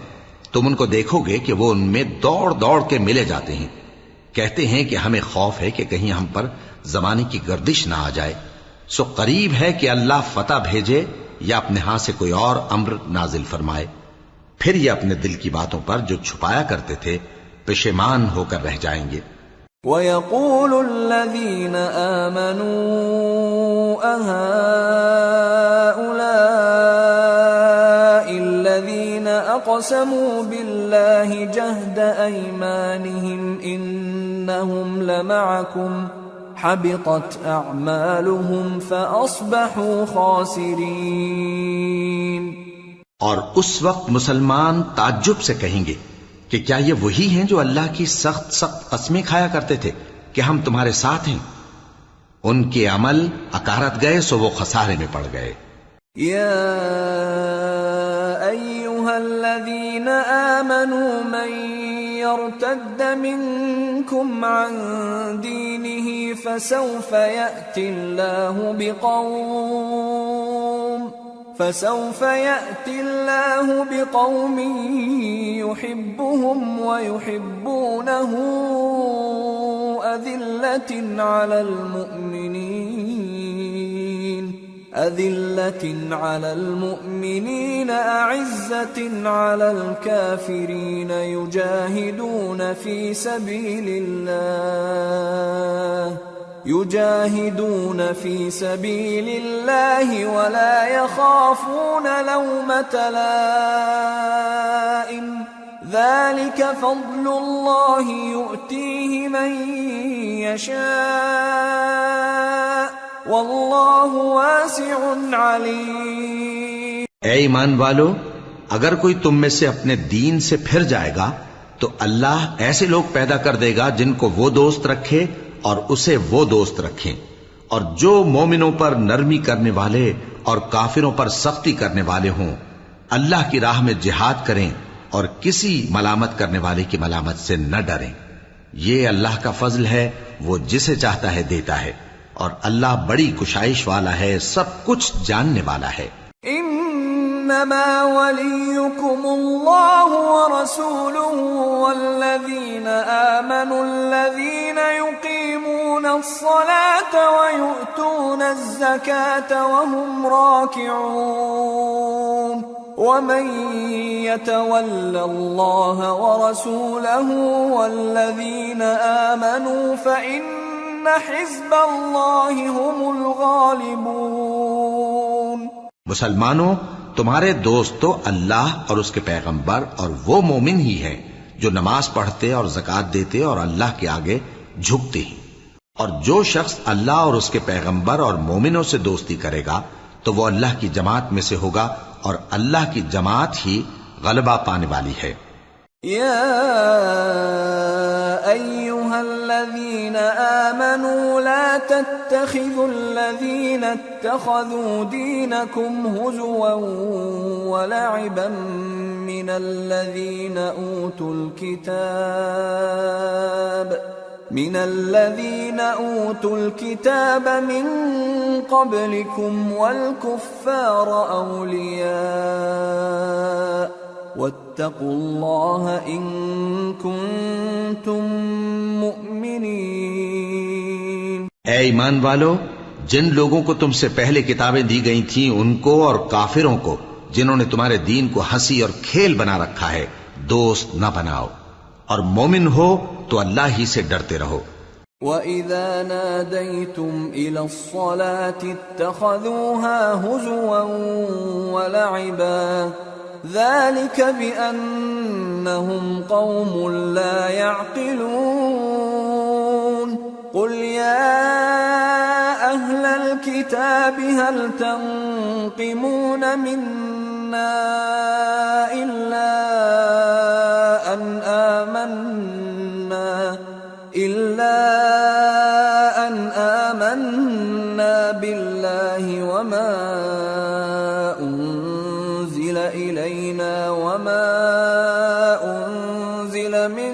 تم ان کو دیکھو گے کہ وہ ان میں دوڑ دوڑ کے ملے جاتے ہیں، کہتے ہیں کہ ہمیں خوف ہے کہ کہیں ہم پر زمانے کی گردش نہ آ جائے، سو قریب ہے کہ اللہ فتح بھیجے یا اپنے ہاں سے کوئی اور امر نازل فرمائے، پھر یہ اپنے دل کی باتوں پر جو چھپایا کرتے تھے پشیمان ہو کر رہ جائیں گے۔ وَيَقُولُ الَّذِينَ آمَنُوا أَهَٰؤُلَاءِ الَّذِينَ أَقْسَمُوا بِاللَّهِ جَهْدَ أَيْمَانِهِمْ إِنَّهُمْ لَمَعَكُمْ حَبِطَتْ أَعْمَالُهُمْ فَأَصْبَحُوا خَاسِرِينَ۔ اور اس وقت مسلمان تعجب سے کہیں گے کہ کیا یہ وہی ہیں جو اللہ کی سخت سخت قسمیں کھایا کرتے تھے کہ ہم تمہارے ساتھ ہیں؟ ان کے عمل اکارت گئے سو وہ خسارے میں پڑ گئے۔ یا ایہا الذین آمنوا من یرتد منکم عن دینہ فسوف یأتی اللہ بقوم يحبهم ويحبونه أذلة على المؤمنين أعزة على الكافرين يجاهدون في سبيل الله ولا يخافون لومة لائم ذلك فضل الله يؤتيه من يشاء واللہ واسع علیم۔ اے ایمان والو، اگر کوئی تم میں سے اپنے دین سے پھر جائے گا تو اللہ ایسے لوگ پیدا کر دے گا جن کو وہ دوست رکھے اور اسے وہ دوست رکھیں، اور جو مومنوں پر نرمی کرنے والے اور کافروں پر سختی کرنے والے ہوں، اللہ کی راہ میں جہاد کریں اور کسی ملامت کرنے والے کی ملامت سے نہ ڈریں۔ یہ اللہ کا فضل ہے، وہ جسے چاہتا ہے دیتا ہے، اور اللہ بڑی کشائش والا ہے، سب کچھ جاننے والا ہے۔ انما وليكم الله ورسوله والذين آمنوا الذين يقيمون الصلاة ويؤتون الزكاة وهم راكعون ومن يتول الله ورسوله والذين آمنوا فإن حزب اللہ هم الغالبون۔ مسلمانوں، تمہارے دوست تو اللہ اور اس کے پیغمبر اور وہ مومن ہی ہیں جو نماز پڑھتے اور زکوٰۃ دیتے اور اللہ کے آگے جھکتے ہیں، اور جو شخص اللہ اور اس کے پیغمبر اور مومنوں سے دوستی کرے گا تو وہ اللہ کی جماعت میں سے ہوگا، اور اللہ کی جماعت ہی غلبہ پانے والی ہے۔ یا ایہا الذین آمنوا لا تتخذوا الذین اتخذوا دینکم ہزوا ولعبا من الذین اوتوا الكتاب من قبلكم والكفار اولیاء واتقوا اللہ ان کنتم مؤمنین۔ اے ایمان والو، جن لوگوں کو تم سے پہلے کتابیں دی گئی تھیں ان کو اور کافروں کو جنہوں نے تمہارے دین کو ہنسی اور کھیل بنا رکھا ہے دوست نہ بناؤ، اور مومن ہو تو اللہ ہی سے ڈرتے رہو۔ وَإِذَا نَادَيْتُمْ إِلَى الصَّلَاةِ اتَّخَذُوهَا هُزُوًا وَلَعِبًا ذَلِكَ بِأَنَّهُمْ قَوْمٌ لَا يَعْقِلُونَ قُلْ يَا أَهْلَ الْكِتَابِ هَلْ تَنقِمُونَ مِنَّا إِلَّا أَنْ آمَنَّا بِاللَّهِ وَمَا أُنزِلَ إِلَيْنَا وَمَا أُنزِلَ مِن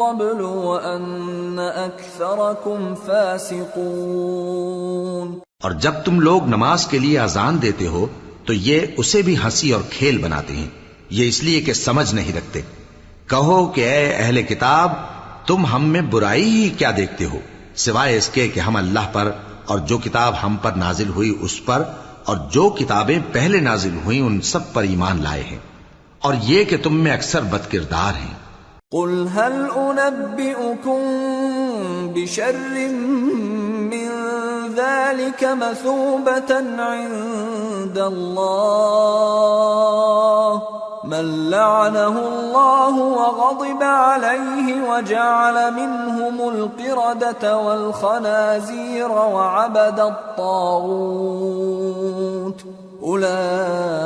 قَبْلُ وَأَنَّ أَكْثَرَكُمْ فَاسِقُونَ۔ اور جب تم لوگ نماز کے لیے اذان دیتے ہو تو یہ اسے بھی ہنسی اور کھیل بناتے ہیں، یہ اس لیے کہ سمجھ نہیں رکھتے۔ کہو کہ اے اہل کتاب، تم ہم میں برائی ہی کیا دیکھتے ہو، سوائے اس کے کہ ہم اللہ پر اور جو کتاب ہم پر نازل ہوئی اس پر اور جو کتابیں پہلے نازل ہوئیں ان سب پر ایمان لائے ہیں، اور یہ کہ تم میں اکثر بد کردار ہیں۔ قل هل انبئكم بشر من ذلك مثوبة عند الله من لعنه الله وغضب عليه وجعل منهم القردة والخنازير وعبد الطاغوت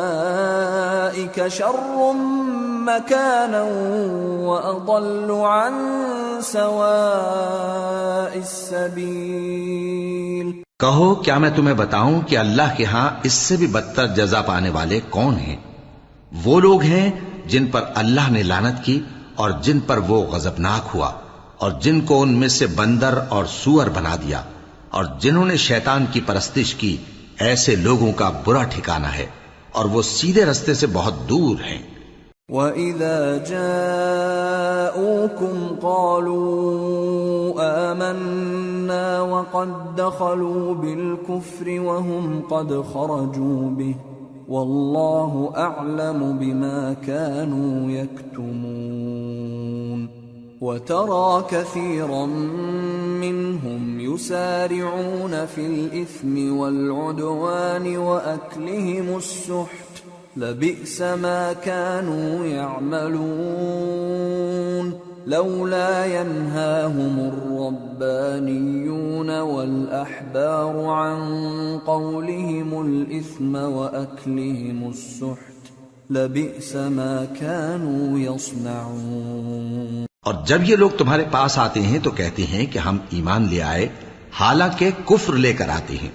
أولئك شر مكانا وأضل عن سواء السبيل۔ کہو کیا میں تمہیں بتاؤں کہ اللہ کے ہاں اس سے بھی بدتر جزا پانے والے کون ہیں؟ وہ لوگ ہیں جن پر اللہ نے لعنت کی اور جن پر وہ غضبناک ہوا، اور جن کو ان میں سے بندر اور سور بنا دیا، اور جنہوں نے شیطان کی پرستش کی، ایسے لوگوں کا برا ٹھکانہ ہے، اور وہ سیدھے رستے سے بہت دور ہیں۔ وَإِذَا جَاءُوكُمْ قَالُوا آمَنَّا وَقَدْ دَخَلُوا بِالْكُفْرِ وَهُمْ قَدْ خَرَجُوا بِهِ وَاللَّهُ أَعْلَمُ بِمَا كَانُوا يَكْتُمُونَ وَتَرَى كَثِيرًا مِّنْهُمْ يُسَارِعُونَ فِي الْإِثْمِ وَالْعُدْوَانِ وَأَكْلِهِمُ السُّحْتَ لبئس ما كانوا يعملون لولا ينهاهم الربانيون والأحبار عن قولهم الإثم وأكلهم السحت لبئس ما كانوا يصنعون. اور جب یہ لوگ تمہارے پاس آتے ہیں تو کہتے ہیں کہ ہم ایمان لے آئے، حالانکہ کفر لے کر آتے ہیں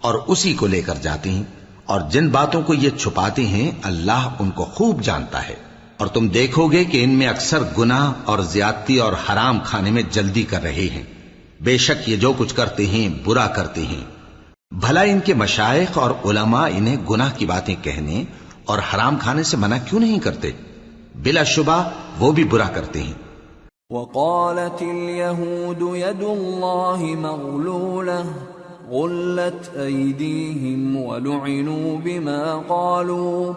اور اسی کو لے کر جاتے ہیں، اور جن باتوں کو یہ چھپاتے ہیں اللہ ان کو خوب جانتا ہے. اور تم دیکھو گے کہ ان میں اکثر گناہ اور زیادتی اور حرام کھانے میں جلدی کر رہے ہیں. بے شک یہ جو کچھ کرتے ہیں برا کرتے ہیں. بھلا ان کے مشائخ اور علماء انہیں گناہ کی باتیں کہنے اور حرام کھانے سے منع کیوں نہیں کرتے؟ بلا شبہ وہ بھی برا کرتے ہیں. وقالت اليهود يد الله مغلولة غلت أيديهم ولعنوا بما قالوا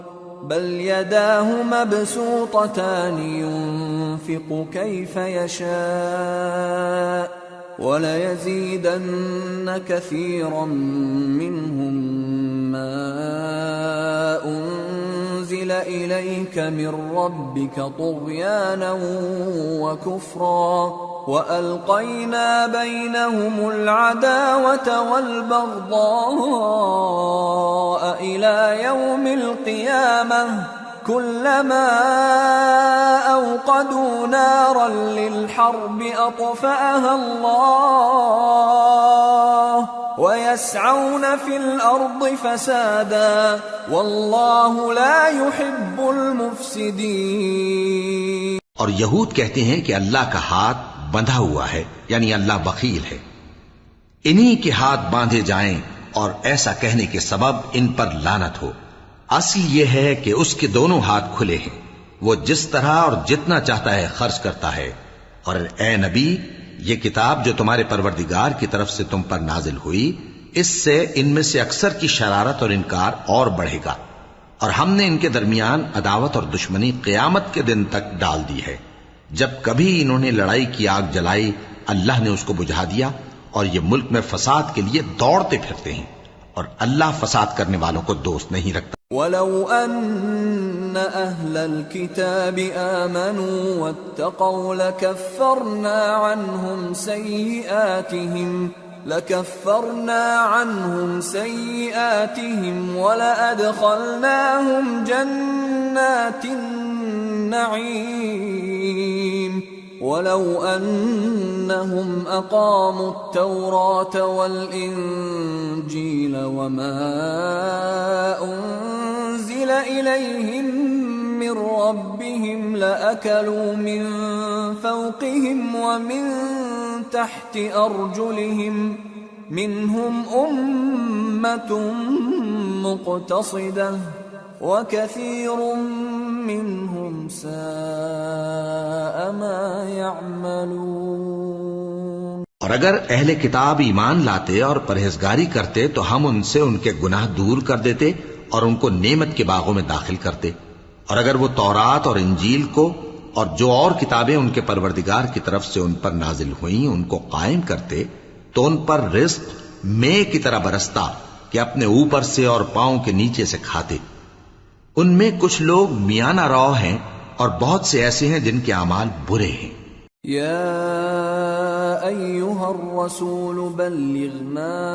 بل يداه مبسوطتان ينفق كيف يشاء وليزيدن كثيرا منهم ما أنزل إليك من ربك طغيانا وكفرا وألقينا بينهم العداوة والبغضاء إلى يوم القيامة كلما أوقدوا نارا للحرب أطفأها الله ويسعون في الأرض فسادا والله لا يحب المفسدين. اور یہود کہتے ہیں کہ اللہ کا ہاتھ بندھا ہوا ہے، یعنی اللہ بخیل ہے. انہی کے ہاتھ باندھے جائیں اور ایسا کہنے کے سبب ان پر لعنت ہو. اصل یہ ہے کہ اس کے دونوں ہاتھ کھلے ہیں، وہ جس طرح اور جتنا چاہتا ہے خرچ کرتا ہے. اور اے نبی، یہ کتاب جو تمہارے پروردگار کی طرف سے تم پر نازل ہوئی، اس سے ان میں سے اکثر کی شرارت اور انکار اور بڑھے گا، اور ہم نے ان کے درمیان عداوت اور دشمنی قیامت کے دن تک ڈال دی ہے. جب کبھی انہوں نے لڑائی کی آگ جلائی اللہ نے اس کو بجھا دیا، اور یہ ملک میں فساد کے لیے دوڑتے پھرتے ہیں، اور اللہ فساد کرنے والوں کو دوست نہیں رکھتا. وَلَوْ أَنَّ أَهْلَ الْكِتَابِ آمَنُوا وَاتَّقَوْا لَكَفَّرْنَا عَنْهُمْ سَيِّئَاتِهِمْ وَلَأَدْخَلْنَاهُمْ جَنَّاتِ النَّعِيمِ وَلَوْ أَنَّهُمْ أَقَامُوا التَّوْرَاةَ وَالْإِنْجِيلَ وَمَا أُنْزِلَ إِلَيْهِمْ مِنْ رَبِّهِمْ لَأَكَلُوا مِنْ فَوْقِهِمْ وَمِنْ تَحْتِ أَرْجُلِهِمْ مِنْهُمْ أُمَّةٌ مُقْتَصِدَةٌ وَكَثِيرٌ مِّنْهُمْ سَاءَ مَا يَعْمَلُونَ. اور اگر اہل کتاب ایمان لاتے اور پرہیزگاری کرتے تو ہم ان سے ان کے گناہ دور کر دیتے اور ان کو نعمت کے باغوں میں داخل کرتے. اور اگر وہ تورات اور انجیل کو اور جو اور کتابیں ان کے پروردگار کی طرف سے ان پر نازل ہوئیں ان کو قائم کرتے تو ان پر رزق مے کی طرح برستا کہ اپنے اوپر سے اور پاؤں کے نیچے سے کھاتے. ان میں کچھ لوگ میانہ رو ہیں اور بہت سے ایسے ہیں جن کے اعمال برے ہیں. یا ایھا الرسول بلغ ما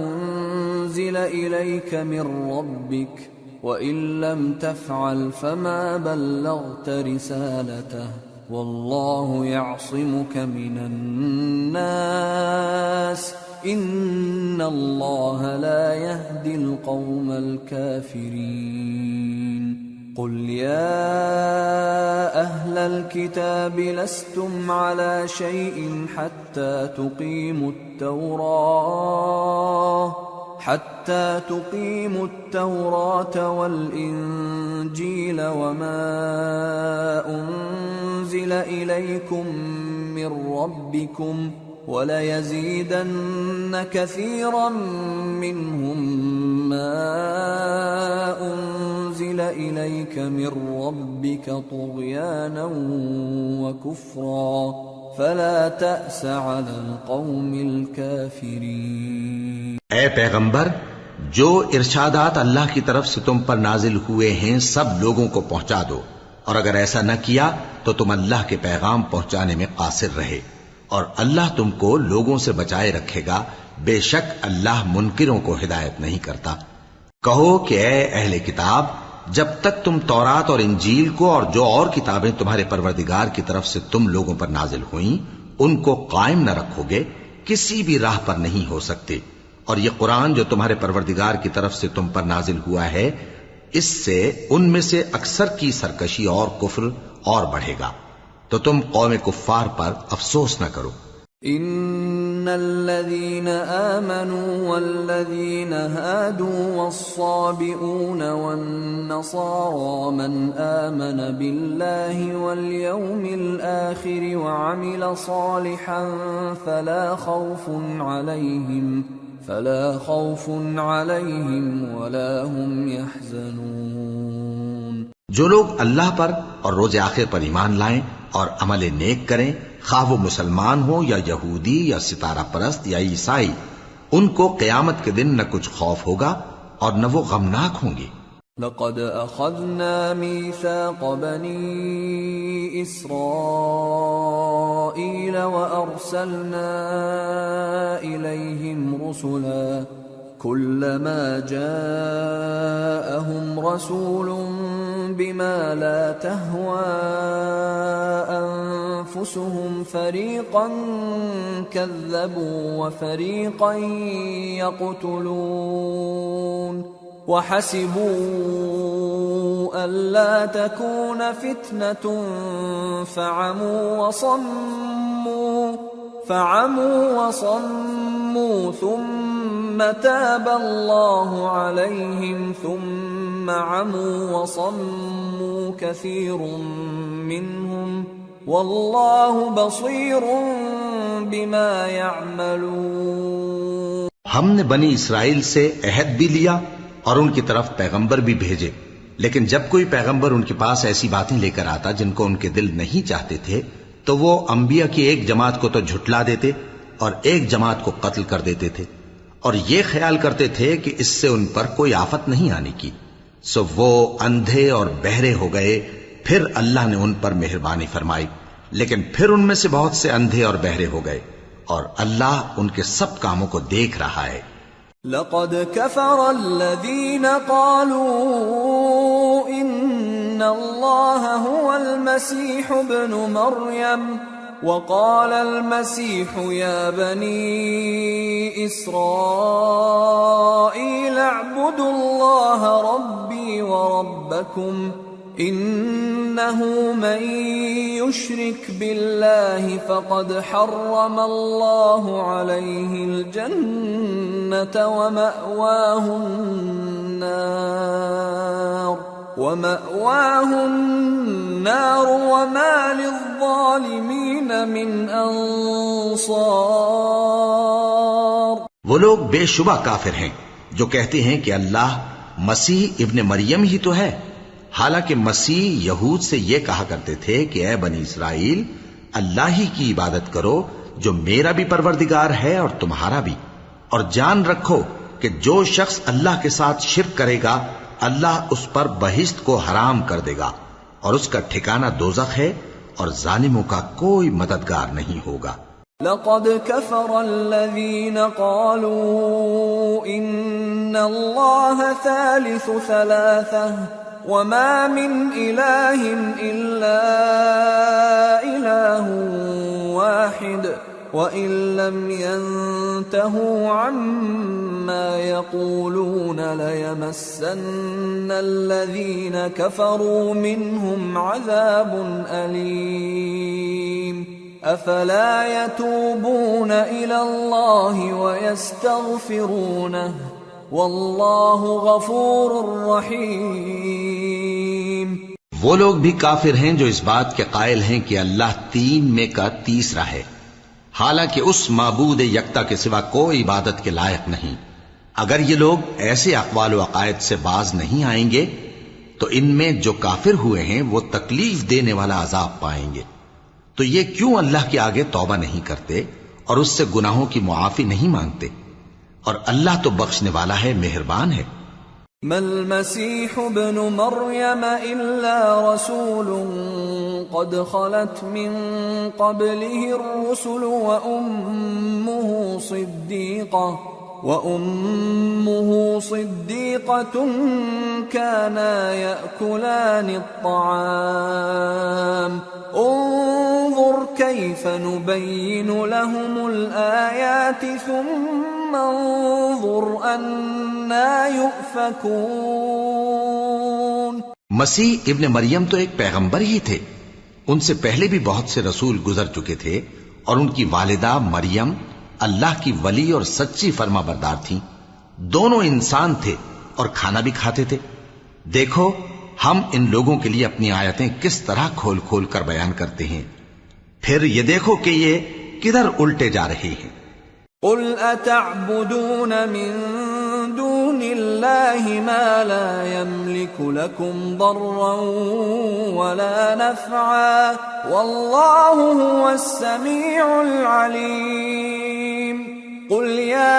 انزل الیک من ربک وَإِن لَّمْ تَفْعَلْ فَمَا بَلَّغْتَ رِسَالَتَهُ وَاللَّهُ يَعْصِمُكَ مِنَ النَّاسِ إِنَّ اللَّهَ لَا يَهْدِي الْقَوْمَ الْكَافِرِينَ. قُلْ يَا أَهْلَ الْكِتَابِ لَسْتُمْ عَلَى شَيْءٍ حَتَّى تُقِيمُوا التَّوْرَاةَ حتى تقيموا التوراة والإنجيل وما أنزل إليكم من ربكم وَلَيَزِيدَنَّ كَثِيرًا مِّنْهُم مَّا أُنزِلَ إِلَيْكَ مِن رَّبِّكَ طُغْيَانًا وَكُفْرًا فَلَا تَأْسَ عَلَى الْقَوْمِ الْكَافِرِينَ۔ اے پیغمبر، جو ارشادات اللہ کی طرف سے تم پر نازل ہوئے ہیں سب لوگوں کو پہنچا دو، اور اگر ایسا نہ کیا تو تم اللہ کے پیغام پہنچانے میں قاصر رہے، اور اللہ تم کو لوگوں سے بچائے رکھے گا، بے شک اللہ منکروں کو ہدایت نہیں کرتا۔ کہو کہ اے اہل کتاب، جب تک تم تورات اور انجیل کو اور جو اور کتابیں تمہارے پروردگار کی طرف سے تم لوگوں پر نازل ہوئیں ان کو قائم نہ رکھو گے، کسی بھی راہ پر نہیں ہو سکتے، اور یہ قرآن جو تمہارے پروردگار کی طرف سے تم پر نازل ہوا ہے، اس سے ان میں سے اکثر کی سرکشی اور کفر اور بڑھے گا، تو تم قوم کفار پر افسوس نہ کرو۔ ان الذين آمنوا والذين هادوا والصابئون والنصارى من آمن بالله واليوم الآخر وعمل صالحا فلا خوف عليهم ولا هم يحزنون۔ جو لوگ اللہ پر اور روز آخر پر ایمان لائیں اور عمل نیک کریں، خواہ وہ مسلمان ہو یا یہودی یا ستارہ پرست یا عیسائی، ان کو قیامت کے دن نہ کچھ خوف ہوگا اور نہ وہ غمناک ہوں گے۔ لقد اخذنا ميثاق بني اسرائيل وارسلنا اليهم رسلا كلما جاءهم رسول بما لا تهوى أنفسهم فريقا كذبوا وفريقا يقتلون وحسبوا ألا تكون فتنة فعموا وصموا ثم تاب الله عليهم ثم عموا وصموا كثير منهم والله بصير بما يعملون۔ ہم نے بنی اسرائیل سے عہد بھی لیا اور ان کی طرف پیغمبر بھی بھیجے، لیکن جب کوئی پیغمبر ان کے پاس ایسی باتیں لے کر آتا جن کو ان کے دل نہیں چاہتے تھے تو وہ انبیاء کی ایک جماعت کو تو جھٹلا دیتے اور ایک جماعت کو قتل کر دیتے تھے، اور یہ خیال کرتے تھے کہ اس سے ان پر کوئی آفت نہیں آنے کی، سو وہ اندھے اور بہرے ہو گئے۔ پھر اللہ نے ان پر مہربانی فرمائی، لیکن پھر ان میں سے بہت سے اندھے اور بہرے ہو گئے، اور اللہ ان کے سب کاموں کو دیکھ رہا ہے۔ لقد كفر الذين قالوا ان الله هو المسيح ابن مريم وقال المسيح يا بني إسرائيل اعبدوا الله ربي وربكم إنه من يشرك بالله فقد حرم الله عليه الجنة ومأواه النار وما للظالمين من انصار۔ وہ لوگ بے شبہ کافر ہیں جو کہتے ہیں کہ اللہ مسیح ابن مریم ہی تو ہے، حالانکہ مسیح یہود سے یہ کہا کرتے تھے کہ اے بنی اسرائیل، اللہ ہی کی عبادت کرو جو میرا بھی پروردگار ہے اور تمہارا بھی، اور جان رکھو کہ جو شخص اللہ کے ساتھ شرک کرے گا اللہ اس پر بہشت کو حرام کر دے گا، اور اس کا ٹھکانہ دوزخ ہے، اور ظالموں کا کوئی مددگار نہیں ہوگا۔ لقد كفر الذين قالوا ان الله ثالث ثلاثة وما من إله إلا إله واحد وإن لم ينتهوا عما يقولون ليمسن الذين كفروا منهم عذاب أليم أفلا يتوبون إلى الله ويستغفرونه واللہ غفور رحیم۔ وہ لوگ بھی کافر ہیں جو اس بات کے قائل ہیں کہ اللہ تین میں کا تیسرا ہے، حالانکہ اس معبود یکتا کے سوا کوئی عبادت کے لائق نہیں۔ اگر یہ لوگ ایسے اقوال و عقائد سے باز نہیں آئیں گے تو ان میں جو کافر ہوئے ہیں وہ تکلیف دینے والا عذاب پائیں گے۔ تو یہ کیوں اللہ کے آگے توبہ نہیں کرتے اور اس سے گناہوں کی معافی نہیں مانگتے؟ اور اللہ تو بخشنے والا ہے، مہربان ہے۔ ما المسيح ابن مريم إلا رسول قد خلت من قبله الرسل وأمه صديقة كانا يأكلان الطعام انظر كيف نبين لهم الآيات ثم انظر أنا يؤفكون۔ مسیح ابن مریم تو ایک پیغمبر ہی تھے، ان سے پہلے بھی بہت سے رسول گزر چکے تھے، اور ان کی والدہ مریم اللہ کی ولی اور سچی فرما بردار تھیں۔ دونوں انسان تھے اور کھانا بھی کھاتے تھے۔ دیکھو ہم ان لوگوں کے لیے اپنی آیتیں کس طرح کھول کھول کر بیان کرتے ہیں، پھر یہ دیکھو کہ یہ کدھر الٹے جا رہے ہیں۔ قل اتعبدون من دون اللہ ما لا يملك لكم ضرا ولا نفعا واللہ هو السمیع العلیم۔ قل یا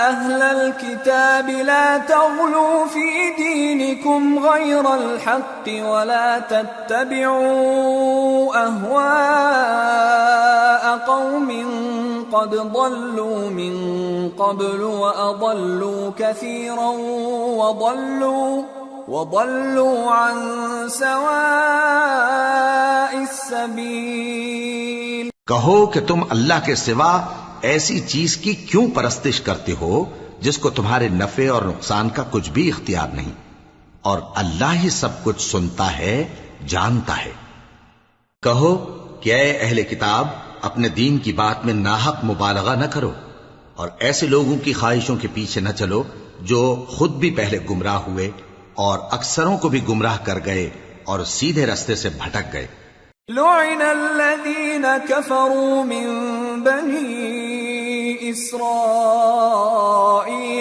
اہل الكتاب لا تغلوا في دینکم غیر الحق ولا تتبعوا اہواء قوم قد ضلوا من قبل وأضلوا كثيرا وضلوا عن سواء السبيل۔ کہو کہ تم اللہ کے سوا ایسی چیز کی کیوں پرستش کرتے ہو جس کو تمہارے نفع اور نقصان کا کچھ بھی اختیار نہیں، اور اللہ ہی سب کچھ سنتا ہے، جانتا ہے۔ کہو کہ اے اہل کتاب، اپنے دین کی بات میں ناحق مبالغہ نہ کرو، اور ایسے لوگوں کی خواہشوں کے پیچھے نہ چلو جو خود بھی پہلے گمراہ ہوئے اور اکثروں کو بھی گمراہ کر گئے اور سیدھے رستے سے بھٹک گئے۔ لعن الذین کفروا من بنی اسرائیل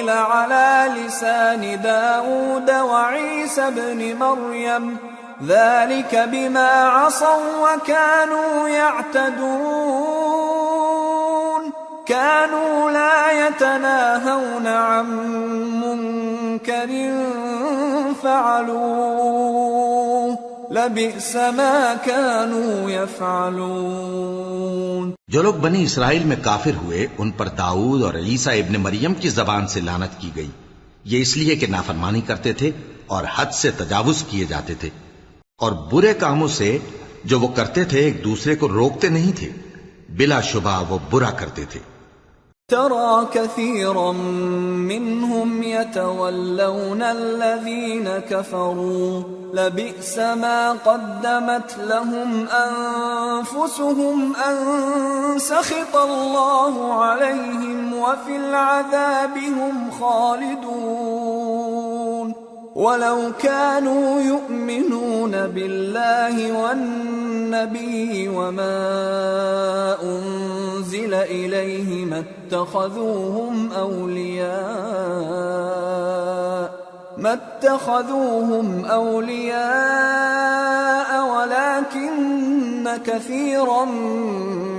علی لسان داود وعیسی ابن مریم ذلك بما عصوا وكانوا يعتدون كانوا لا يتناهون عن منكر فعلوه لبئس ما كانوا يفعلون۔ جو لوگ بنی اسرائیل میں کافر ہوئے ان پر داؤد اور عیسیٰ ابن مریم کی زبان سے لعنت کی گئی، یہ اس لیے کہ نافرمانی کرتے تھے اور حد سے تجاوز کیے جاتے تھے، اور برے کاموں سے جو وہ کرتے تھے ایک دوسرے کو روکتے نہیں تھے، بلا شبہ وہ برا کرتے تھے۔ ترى كثيرا منهم يتولون الذين كفروا لبئس ما قدمت لهم أنفسهم أن سخط الله عليهم وفي العذاب هم خالدون ولو كانوا يؤمنون بالله والنبي وما أنزل إليه ما اتخذوهم أولياء ولكن كثيرا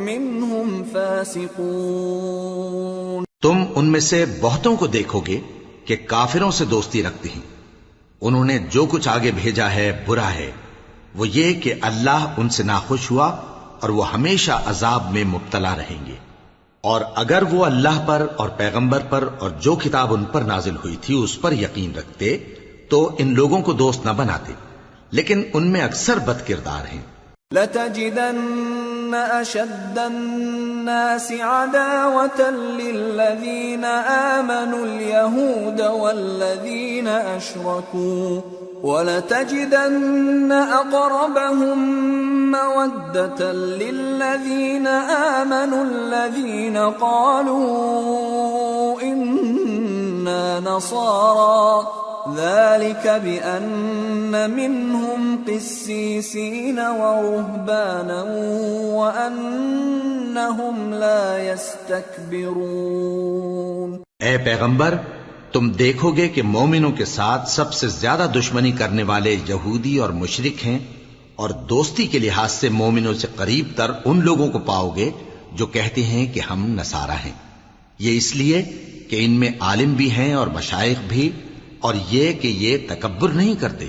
منهم فاسقون۔ تم ان میں سے بہتوں کو دیکھو گے کہ کافروں سے دوستی رکھتے ہیں، انہوں نے جو کچھ آگے بھیجا ہے برا ہے، وہ یہ کہ اللہ ان سے ناخوش ہوا اور وہ ہمیشہ عذاب میں مبتلا رہیں گے۔ اور اگر وہ اللہ پر اور پیغمبر پر اور جو کتاب ان پر نازل ہوئی تھی اس پر یقین رکھتے تو ان لوگوں کو دوست نہ بناتے، لیکن ان میں اکثر بد کردار ہیں۔ لَتَجِدَنَّ أَشَدَّ النَّاسِ عَدَاوَةً لِّلَّذِينَ آمَنُوا الْيَهُودَ وَالَّذِينَ أَشْرَكُوا وَلَتَجِدَنَّ أَقْرَبَهُم مَّوَدَّةً لِّلَّذِينَ آمَنُوا الَّذِينَ قَالُوا إِنَّ إنا نصارى ذلك بأن منهم قسيسين ورهبانا وأنهم لا يستكبرون. اے پیغمبر، تم دیکھو گے کہ مومنوں کے ساتھ سب سے زیادہ دشمنی کرنے والے یہودی اور مشرک ہیں، اور دوستی کے لحاظ سے مومنوں سے قریب تر ان لوگوں کو پاؤ گے جو کہتے ہیں کہ ہم نصارہ ہیں. یہ اس لیے کہ ان میں عالم بھی ہیں اور مشائخ بھی، اور یہ کہ یہ تکبر نہیں کرتے.